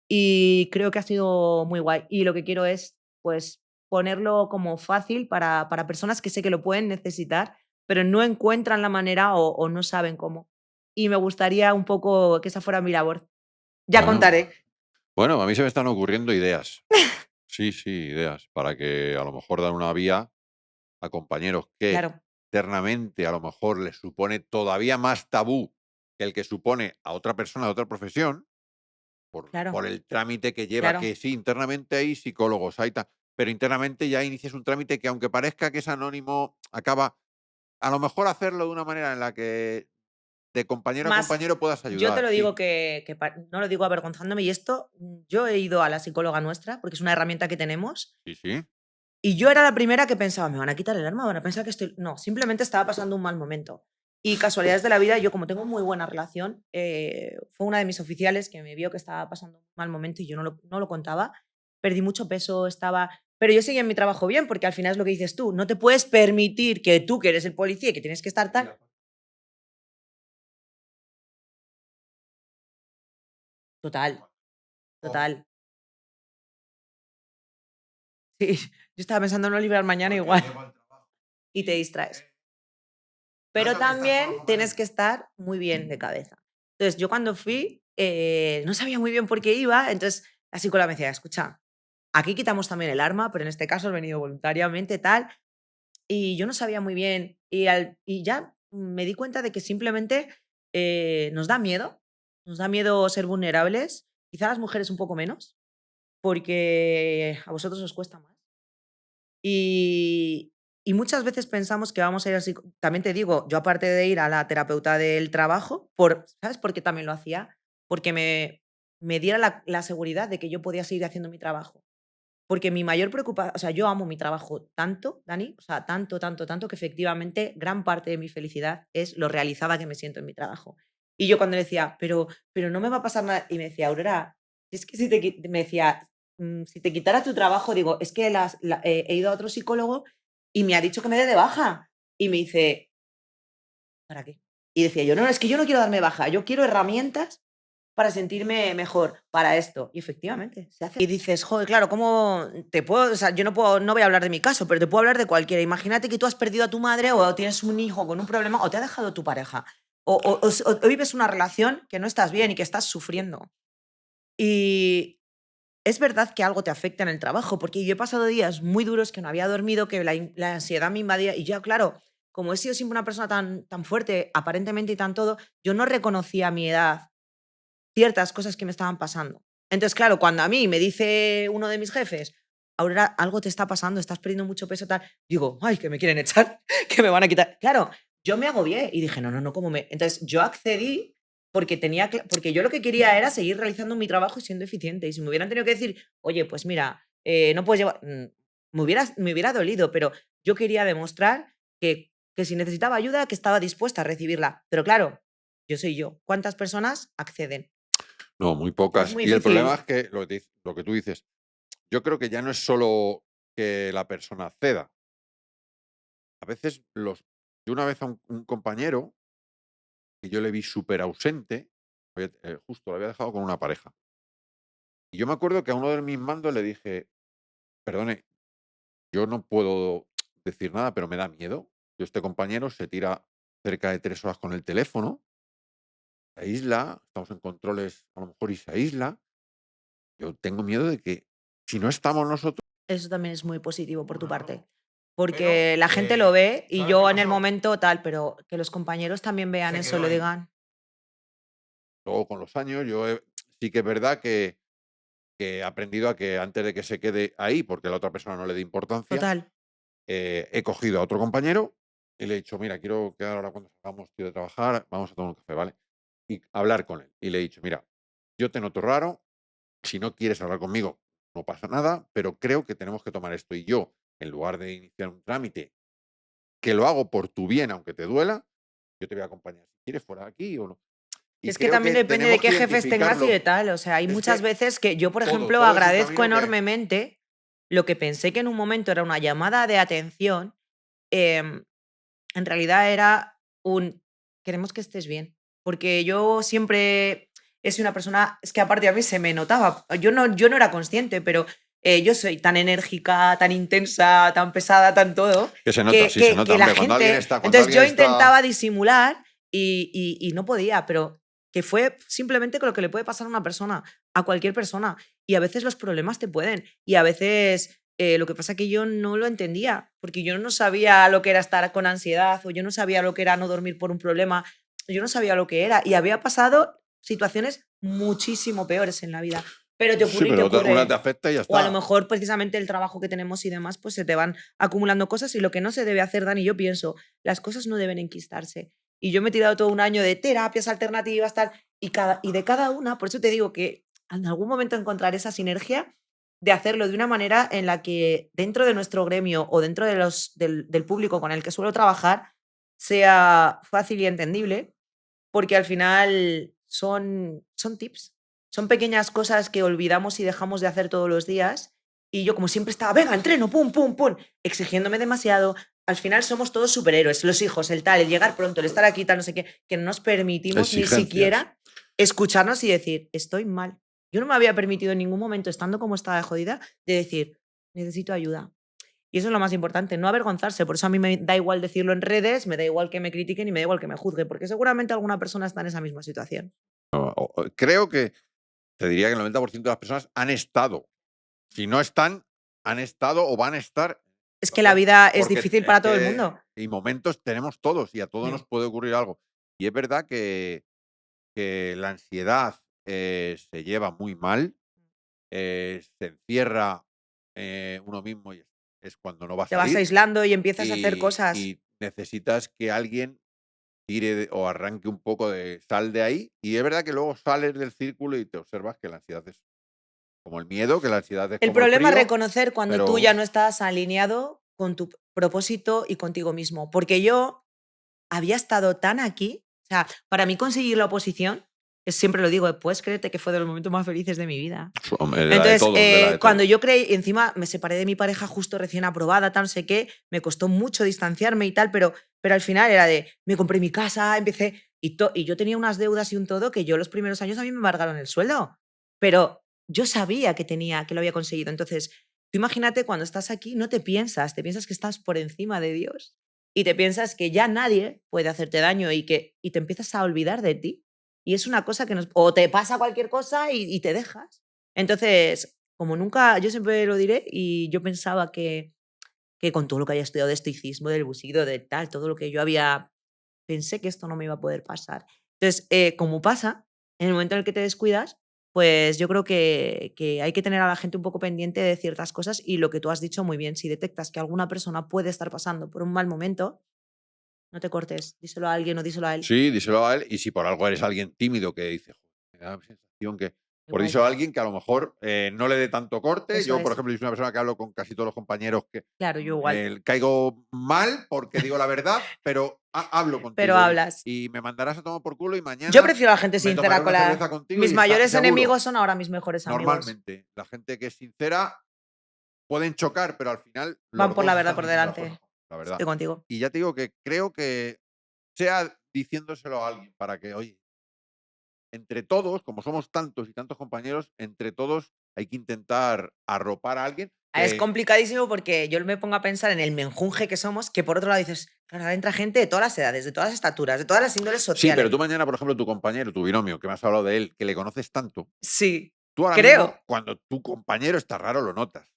Y creo que ha sido muy guay. Y lo que quiero es, pues, ponerlo como fácil para personas que sé que lo pueden necesitar, pero no encuentran la manera o no saben cómo. Y me gustaría un poco que esa fuera mi labor. Ya Bueno, contaré. bueno, a mí se me están ocurriendo ideas. Sí, sí, ideas para que a lo mejor dar una vía a compañeros que Claro, internamente a lo mejor les supone todavía más tabú que el que supone a otra persona de otra profesión, por claro, el trámite que lleva, claro. que sí, internamente hay psicólogos, hay tal, pero internamente ya inicias un trámite que aunque parezca que es anónimo, acaba a lo mejor hacerlo de una manera en la que de compañero a Más, compañero puedas yo te ayudar, lo sí. digo no lo digo avergonzándome, y esto, yo he ido a la psicóloga nuestra, porque es una herramienta que tenemos, Sí, sí. y yo era la primera que pensaba, me van a quitar el arma, van a pensar que estoy. No, simplemente estaba pasando un mal momento. Y casualidades de la vida, yo como tengo muy buena relación, fue una de mis oficiales que me vio que estaba pasando un mal momento y yo no lo contaba. Perdí mucho peso, estaba. Pero yo seguía en mi trabajo bien, porque al final es lo que dices tú. No te puedes permitir que tú, que eres el policía y que tienes que estar tal. Total, total. Sí, yo estaba pensando en no librar mañana igual y te distraes. Pero también tienes que estar muy bien de cabeza. Entonces, yo cuando fui, no sabía muy bien por qué iba, entonces la psicóloga me decía, escucha, aquí quitamos también el arma, pero en este caso has venido voluntariamente, tal, y yo no sabía muy bien, y ya me di cuenta de que simplemente nos da miedo ser vulnerables, quizá a las mujeres un poco menos, porque a vosotros os cuesta más. Y, y muchas veces pensamos que vamos a ir así. También te digo, yo aparte de ir a la terapeuta del trabajo, ¿sabes por qué también lo hacía? Porque me diera la seguridad de que yo podía seguir haciendo mi trabajo. Porque mi mayor preocupación, o sea, yo amo mi trabajo tanto, Dani, o sea, tanto, tanto, tanto, que efectivamente gran parte de mi felicidad es lo realizada que me siento en mi trabajo. Y yo cuando le decía, pero no me va a pasar nada, y me decía, Aurora, es que si me decía, si te quitara tu trabajo, digo, es que he ido a otro psicólogo y me ha dicho que me dé de baja. Y me dice, ¿para qué? Y decía yo, no, es que yo no quiero darme baja, yo quiero herramientas para sentirme mejor, para esto. Y efectivamente, se hace. Y dices, joder, claro, ¿cómo te puedo? O sea, yo no voy a hablar de mi caso, pero te puedo hablar de cualquiera. Imagínate que tú has perdido a tu madre o tienes un hijo con un problema o te ha dejado tu pareja. O vives una relación que no estás bien y que estás sufriendo. Y es verdad que algo te afecta en el trabajo, porque yo he pasado días muy duros que no había dormido, que la ansiedad me invadía y ya, claro, como he sido siempre una persona tan, tan fuerte, aparentemente y tan todo, yo no reconocía a mi edad ciertas cosas que me estaban pasando. Entonces, claro, cuando a mí me dice uno de mis jefes, Aurora, algo te está pasando, estás perdiendo mucho peso, tal, digo, ay, que me quieren echar, que me van a quitar. Claro, yo me agobié y dije, no, no, no, ¿cómo me...? Entonces, yo accedí porque porque yo lo que quería era seguir realizando mi trabajo y siendo eficiente. Y si me hubieran tenido que decir, oye, pues mira, no puedes llevar... me hubiera dolido, pero yo quería demostrar que si necesitaba ayuda, que estaba dispuesta a recibirla. Pero claro, yo soy yo. ¿Cuántas personas acceden? No, muy Es pocas. muy Y el problema difícil. es que lo que tú dices, yo creo que ya no es solo que la persona ceda. A veces yo una vez a un compañero que yo le vi súper ausente, justo lo había dejado con una pareja. Y yo me acuerdo que a uno de mis mandos le dije, perdone, yo no puedo decir nada, pero me da miedo. Yo, este compañero se tira cerca de 3 horas con el teléfono, se aísla, estamos en controles a lo mejor y se aísla. Yo tengo miedo de que si no estamos nosotros, Eso también es muy positivo por tu parte, pero, porque la gente lo ve y ¿sabes qué yo en el pasó? momento tal, pero que los compañeros también vean Se eso y quedó lo ahí. digan. Luego con los años sí que es verdad que he aprendido a que antes de que se quede ahí, porque la otra persona no le dé importancia, Total. he cogido a otro compañero y le he dicho, mira, quiero quedar ahora cuando salgamos, tío, de trabajar, vamos a tomar un café, ¿vale? Y hablar con él. Y le he dicho, mira, yo te noto raro, si no quieres hablar conmigo, no pasa nada, pero creo que tenemos que tomar esto. Y yo, en lugar de iniciar un trámite, que lo hago por tu bien, aunque te duela, yo te voy a acompañar si quieres fuera de aquí o no. Y Es que creo también que depende de tenemos qué que jefes tengas y de identificarlo. tal. O sea, hay Es muchas que veces que yo, por todo, ejemplo, todo es un agradezco camino que... enormemente lo que pensé que en un momento era una llamada de atención, em, en realidad era queremos que estés bien. Porque yo siempre he sido una persona, es que aparte a mí se me notaba, yo no era consciente, pero yo soy tan enérgica, tan intensa, tan pesada, tan todo, Que se nota, que, sí, se que, nota, que la hombre, gente, cuando entonces alguien yo está... intentaba disimular y no podía, pero que fue simplemente con lo que le puede pasar a una persona, a cualquier persona. Y a veces los problemas te pueden, y a veces Lo que pasa es que yo no lo entendía, porque yo no sabía lo que era estar con ansiedad o yo no sabía lo que era no dormir por un problema, yo no sabía lo que era y había pasado situaciones muchísimo peores en la vida. Pero te Sí, ocurre y te pero una te ocurre. afecta y ya O a lo está. mejor precisamente el trabajo que tenemos y demás, pues se te van acumulando cosas y lo que no se debe hacer, Dani, yo pienso, las cosas no deben enquistarse. Y yo me he tirado todo un año de terapias alternativas, tal, y de cada una, por eso te digo que en algún momento encontrar esa sinergia de hacerlo de una manera en la que dentro de nuestro gremio o dentro de del público con el que suelo trabajar sea fácil y entendible, porque al final son tips, son pequeñas cosas que olvidamos y dejamos de hacer todos los días. Y yo, como siempre, estaba, venga, entreno, pum, pum, pum, exigiéndome demasiado. Al final somos todos superhéroes, los hijos, el tal, el llegar pronto, el estar aquí, tal, no sé qué, que no nos permitimos ni Exigencias. siquiera escucharnos y decir, estoy mal. Yo no me había permitido en ningún momento, estando como estaba de jodida, de decir, necesito ayuda. Y eso es lo más importante, no avergonzarse. Por eso a mí me da igual decirlo en redes, me da igual que me critiquen y me da igual que me juzguen, porque seguramente alguna persona está en esa misma situación. Creo que te diría que el 90% de las personas han estado. Si no están, han estado o van a estar en Es esa que la situación. vida es Porque difícil es para todo el que mundo. y momentos tenemos todos y a todos Mm. nos puede ocurrir algo. Y es verdad que la ansiedad se lleva muy mal, se encierra uno mismo y es cuando no va a Te vas salir aislando y empiezas a hacer cosas. y necesitas que alguien tire o arranque un poco de sal de ahí. Y es verdad que luego sales del círculo y te observas que la ansiedad es como el miedo, que la ansiedad es El como el problema es frío, reconocer cuando tú pero ya no estás alineado con tu propósito y contigo mismo. Porque yo había estado tan aquí, o sea, para mí conseguir la oposición, siempre lo digo, puedes creerte que fue de los momentos más felices de mi vida. la de Entonces, todos, de la de cuando todos. yo creí, encima me separé de mi pareja justo recién aprobada, tal, no sé qué, me costó mucho distanciarme y tal, pero al final era de, me compré mi casa, empecé, y yo tenía unas deudas y un todo que yo los primeros años a mí me embargaron el sueldo, pero yo sabía que lo había conseguido. Entonces, tú imagínate cuando estás aquí, no te piensas que estás por encima de Dios y te piensas que ya nadie puede hacerte daño y te empiezas a olvidar de ti. Y es una cosa que nos... O te pasa cualquier cosa y te dejas. Entonces, como nunca, yo siempre lo diré, y yo pensaba que con todo lo que había estudiado de estoicismo, del busido, de tal, todo lo que yo había, pensé que esto no me iba a poder pasar. Entonces, como pasa, en el momento en el que te descuidas, pues yo creo que hay que tener a la gente un poco pendiente de ciertas cosas y lo que tú has dicho muy bien, si detectas que alguna persona puede estar pasando por un mal momento, no te cortes, díselo a alguien o díselo a él. Sí, díselo a él. Y si por algo eres alguien tímido que dice, "Joder, me da la sensación que. Por Igual, díselo a alguien que a lo mejor no le dé tanto corte. eso Yo, por es. ejemplo, yo soy una persona que hablo con casi todos los compañeros que Claro, yo igual. caigo mal porque digo la verdad, pero hablo Pero contigo hablas. y me mandarás a tomar por culo y Yo mañana prefiero a la gente me tomaré sincera con una cerveza la... contigo Mis y está mayores seguro. enemigos son ahora mis mejores amigos. Normalmente, la gente que es sincera pueden chocar, pero al final Van los por la dos verdad están por diciendo las cosas, delante. la verdad. Estoy contigo. Y ya te digo que creo que sea diciéndoselo a alguien para que, oye, entre todos, como somos tantos y tantos compañeros, entre todos hay que intentar arropar a alguien Es que complicadísimo porque yo me pongo a pensar en el menjunje que somos, que por otro lado dices, claro, ahora entra gente de todas las edades, de todas las estaturas, de todas las índoles sí, pero sociales. tú mañana, por ejemplo, tu compañero, tu binomio, que me has hablado de él, que le conoces tanto, Sí, tú ahora creo. mismo, cuando tu compañero está raro, lo notas.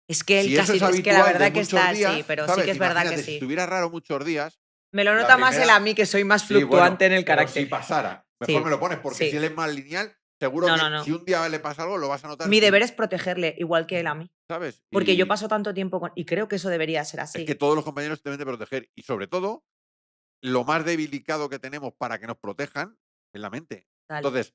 Es que él Si eso casi, es es que la habitual de verdad que muchos está, sí, días, pero sí que ¿sabes? es verdad que Imagínate, si sí. estuviera raro muchos días, Me lo la nota más él a primera, mí, que soy más sí, bueno, fluctuante en el pero si carácter. pasara, mejor me Sí, lo pones, porque si él sí. es más lineal, seguro No, no, que si no. un día le pasa algo, lo vas a notar Mi tú, deber es protegerle, igual que él a mí. ¿sabes? Porque yo Y paso tanto tiempo con... Y creo que eso debería ser es que así. todos los compañeros te deben de proteger y sobre todo lo más debilitado que tenemos para que nos protejan es la mente. Tal. Entonces,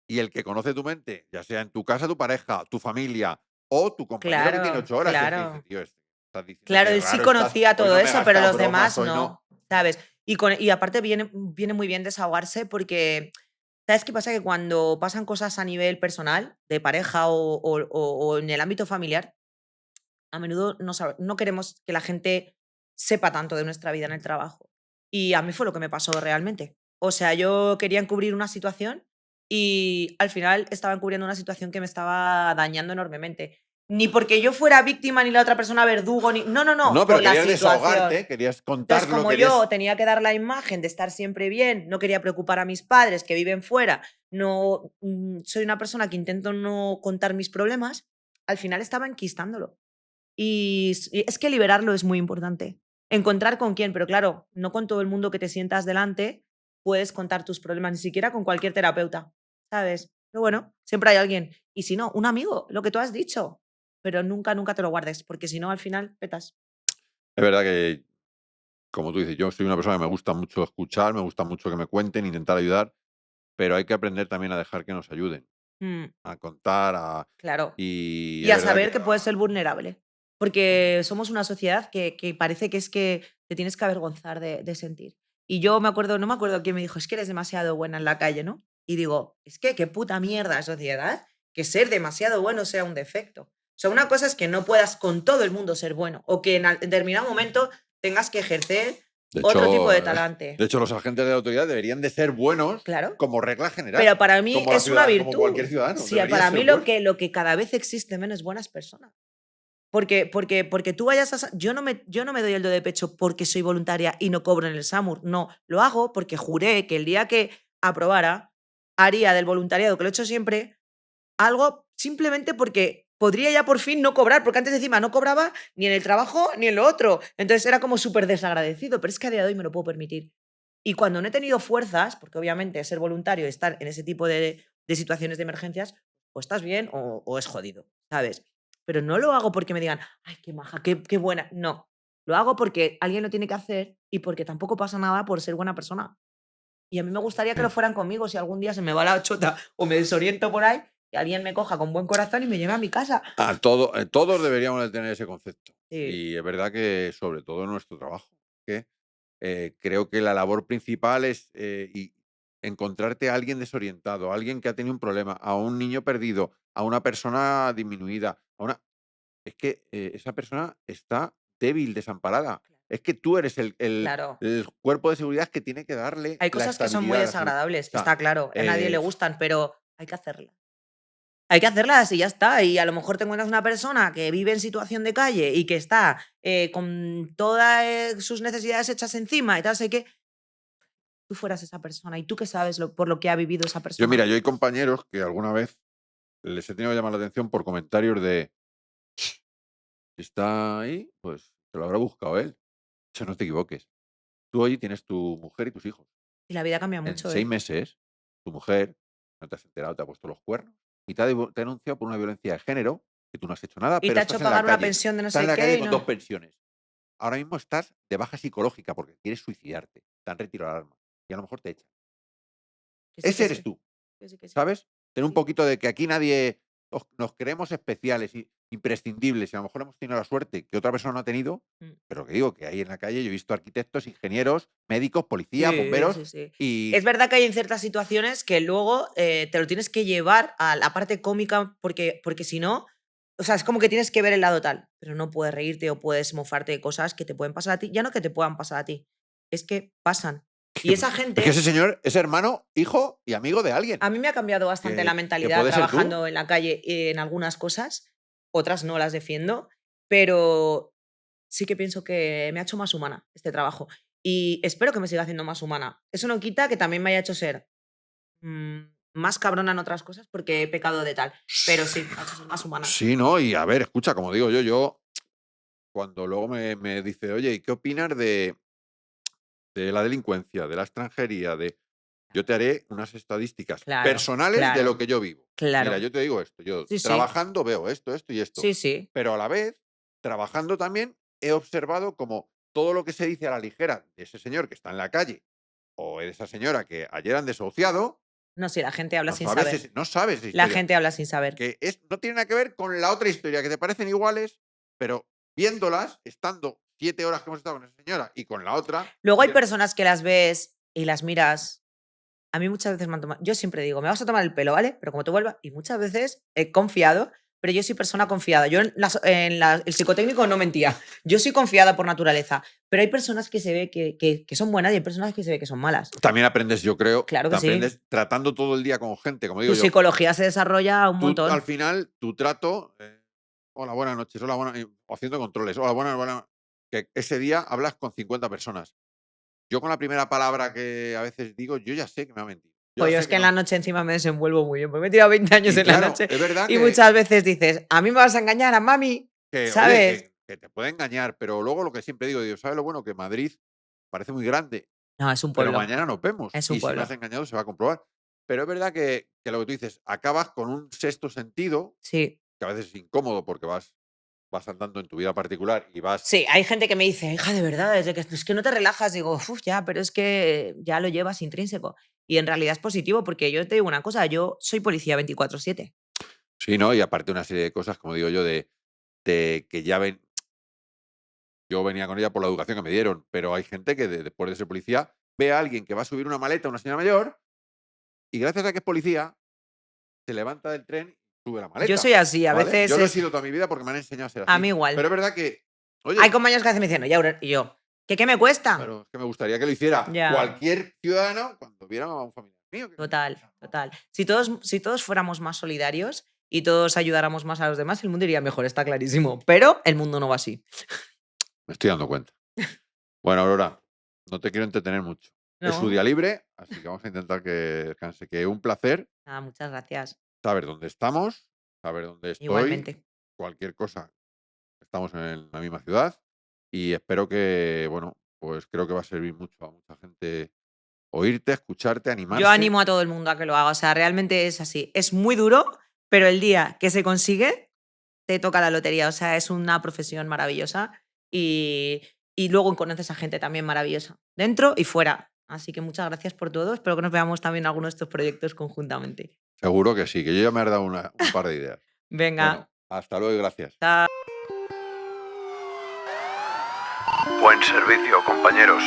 y el que conoce tu mente, ya sea en tu casa, tu pareja, tu familia o tu compañero que tiene Claro, 8 horas, y el que dice, claro. tío, estás diciendo Claro, que él sí raro estás, conocía hoy todo no me he eso, pero gastado los bromas, demás hoy no. no, ¿sabes? Y aparte viene muy bien desahogarse porque, ¿sabes qué pasa? Que cuando pasan cosas a nivel personal, de pareja o en el ámbito familiar, a menudo no queremos que la gente sepa tanto de nuestra vida en el trabajo. Y a mí fue lo que me pasó realmente. O sea, yo quería encubrir una situación y al final estaba encubriendo una situación que me estaba dañando enormemente. Ni porque yo fuera víctima ni la otra persona verdugo, ni... No, no, no, No, pero por la querías situación. desahogarte, querías Entonces, contarlo, como yo querías. tenía que dar la imagen de estar siempre bien, no quería preocupar a mis padres que viven fuera, no soy una persona que intento no contar mis problemas, al final estaba enquistándolo. Y es que liberarlo es muy importante. Encontrar con quién, pero claro, no con todo el mundo que te sientas delante puedes contar tus problemas, ni siquiera con cualquier terapeuta, ¿sabes? Pero bueno, siempre hay alguien. Y si no, un amigo, lo que tú has dicho. Pero nunca, nunca te lo guardes, porque si no, al final petas. Es verdad que, como tú dices, yo soy una persona que me gusta mucho escuchar, me gusta mucho que me cuenten, intentar ayudar, pero hay que aprender también a dejar que nos ayuden, Mm, a contar, claro. y Y es a verdad saber que que puedes ser vulnerable. Porque somos una sociedad que parece que es que te tienes que avergonzar de sentir. Y yo me acuerdo, no me acuerdo quién me dijo, es que eres demasiado buena en la calle, ¿no? Y digo, es que qué puta mierda sociedad que ser demasiado bueno sea un defecto. O sea, una cosa es que no puedas con todo el mundo ser bueno o que en determinado momento tengas que ejercer de otro tipo hecho, de de talante. hecho, los agentes de la autoridad deberían de ser buenos Claro. como regla general, Pero para mí como es una como cualquier virtud. ciudadano, Sí, debería para ser mí bueno. lo que cada vez existe menos es buenas personas. Porque tú vayas a yo no me doy el do de pecho porque soy voluntaria y no cobro en el SAMUR, no, lo hago porque juré que el día que aprobara, haría del voluntariado, que lo he hecho siempre, algo simplemente porque podría ya por fin no cobrar, porque antes encima no cobraba ni en el trabajo ni en lo otro. Entonces era como súper desagradecido, pero es que a día de hoy me lo puedo permitir. Y cuando no he tenido fuerzas, porque obviamente ser voluntario y estar en ese tipo de situaciones de emergencias, o estás bien o es jodido, ¿sabes? Pero no lo hago porque me digan, ay, qué maja, qué buena. No, lo hago porque alguien lo tiene que hacer y porque tampoco pasa nada por ser buena persona. Y a mí me gustaría que lo Sí. fueran conmigo si algún día se me va la chota o me desoriento por ahí, que alguien me coja con buen corazón y me lleve a mi casa. Todos deberíamos de tener ese concepto. Sí, Y es verdad que, sobre todo en nuestro trabajo, que creo que la labor principal es encontrarte a alguien desorientado, a alguien que ha tenido un problema, a un niño perdido, a una persona disminuida, es que esa persona está débil, desamparada. Es que tú eres claro. el cuerpo de seguridad que tiene que darle Hay la cosas que son muy estabilidad, la seguridad. desagradables, O sea, está claro, a nadie le eh, gustan, pero hay que hacerlas. Hay que hacerlas y ya está. Y a lo mejor te encuentras una persona que vive en situación de calle y que está con todas sus necesidades hechas encima y tal, sé que tú fueras esa persona y tú que sabes por lo que ha vivido esa persona. mira, yo hay compañeros que alguna vez les he tenido que llamar la atención por comentarios de: "Si está ahí, pues se lo habrá buscado él". Eso no te equivoques. Tú allí tienes tu mujer y tus hijos. Y la vida cambia En mucho, 6 ¿eh? meses, tu mujer, no te has enterado, te ha puesto los cuernos y te ha denunciado por una violencia de género, que tú no has hecho nada, Y pero te ha estás hecho en la pagar una calle. pensión de no Estás en sé la qué calle y con 2 no. pensiones. Ahora mismo estás de baja psicológica porque quieres suicidarte. Te han retirado el arma y a lo mejor te echan. Que sí, Ese que eres sí. tú, Que sí, que sí. ¿sabes? Ten un Sí. poquito de que aquí nadie nos creemos especiales y imprescindibles, y a lo mejor hemos tenido la suerte que otra persona no ha tenido, Mm. pero que digo que ahí en la calle yo he visto arquitectos, ingenieros, médicos, policías, Sí, bomberos sí, sí. y Es verdad que hay en ciertas situaciones que luego te lo tienes que llevar a la parte cómica porque si no, o sea, es como que tienes que ver el lado tal, pero no puedes reírte o puedes mofarte de cosas que te pueden pasar a ti, ya no que te puedan pasar a ti, es que pasan. Y esa es que ese gente, señor es hermano, hijo y amigo de alguien, a mí me ha cambiado bastante la que mentalidad puede ser tú. trabajando en la calle en algunas cosas, otras no las defiendo, pero sí que pienso que me ha hecho más humana este trabajo. Y espero que me siga haciendo más humana. Eso no quita que también me haya hecho ser más cabrona en otras cosas porque he pecado de tal. Pero sí, me ha hecho ser más humana. Sí, ¿no? Y a ver, escucha, como digo yo cuando luego me dice: "Oye, ¿y qué opinas de la delincuencia, de la extranjería, de...". Yo te haré unas estadísticas Claro, personales de lo claro, que yo vivo. Mira, claro. yo te digo esto, yo Sí, sí. trabajando veo esto, esto y esto, Sí, sí. pero a la vez, trabajando también, he observado como todo lo que se dice a la ligera de ese señor que está en la calle o de esa señora que ayer han desahuciado, No, sí, la gente habla sin saber. no sabes esa La historia, gente habla sin saber. que no tiene nada que ver con la otra historia, que te parecen iguales, pero viéndolas, estando 7 horas que hemos estado con esa señora y con la otra, Luego hay dices: personas que las ves y las miras. A mí muchas veces me han tomado. Yo siempre digo, me vas a tomar el pelo, ¿vale? Pero como te vuelva. Y muchas veces he confiado, pero yo soy persona confiada. Yo el psicotécnico no mentía. Yo soy confiada por naturaleza. Pero hay personas que se ve que son buenas y hay personas que se ve que son malas. también aprendes, yo creo, Claro te que sí. aprendes tratando todo el día con gente, como Tu digo yo. psicología se desarrolla un Tú al montón. final, tu trato, hola, buenas noches, hola, buenas, o haciendo controles, hola, buenas, buenas, que ese día hablas con 50 personas. Yo con la primera palabra que a veces digo, yo ya sé que me ha mentido. Yo ya Pues yo sé es que que en la no. noche encima me desenvuelvo muy bien, porque me he tirado 20 años Y en la claro, noche es verdad y que muchas veces dices, a mí me vas a engañar, a mami. Que, oye, ¿sabes? que te puede engañar, pero luego lo que siempre digo, ¿sabes lo bueno? Que Madrid parece muy grande, No, es un pero pueblo. mañana nos vemos. Es un Y si me has pueblo. engañado, se va a comprobar. Pero es verdad que lo que tú dices, acabas con un sexto sentido, Sí. que a veces es incómodo porque vas andando en tu vida particular y vas. Sí, hay gente que me dice, hija, de verdad, desde que es que no te relajas, digo, uff, ya, pero es que ya lo llevas intrínseco. Y en realidad es positivo porque yo te digo una cosa, yo soy policía 24/7. Sí, ¿no? Y aparte una serie de cosas, como digo yo, de que ya ven. Yo venía con ella por la educación que me dieron, pero hay gente que después de ser policía ve a alguien que va a subir una maleta a una señora mayor y gracias a que es policía se levanta del tren y sube la Yo maleta, soy así, a ¿vale? veces Yo lo he es sido toda mi vida porque me han enseñado a ser a mí así. igual. Pero es verdad que, Hay oye, compañeros que a veces me dicen, oye, Aurel", y yo, ¿qué me cuesta? pero es que me gustaría que lo hiciera Ya, cualquier ciudadano cuando viera a un familiar mío. total, total. Si todos fuéramos más solidarios y todos ayudáramos más a los demás, el mundo iría mejor, está clarísimo. Pero el mundo no va así. Me estoy dando cuenta. Bueno, Aurora, no te quiero entretener mucho. Es su No, día libre, así que vamos a intentar que descanse. Que un placer nada, muchas gracias. saber dónde estamos, saber dónde estoy, Igualmente. cualquier cosa. Estamos en la misma ciudad y espero que, bueno, pues creo que va a servir mucho a mucha gente oírte, escucharte, Yo animarse. animo a todo el mundo a que lo haga. O sea, realmente es así. Es muy duro, pero el día que se consigue, te toca la lotería. O sea, es una profesión maravillosa y luego conoces a gente también maravillosa, dentro y fuera. Así que muchas gracias por todo. Espero que nos veamos también en alguno de estos proyectos conjuntamente. Seguro que sí, que yo ya me he dado un par de ideas. Venga, Bueno, hasta luego y gracias. chao. Buen servicio, compañeros.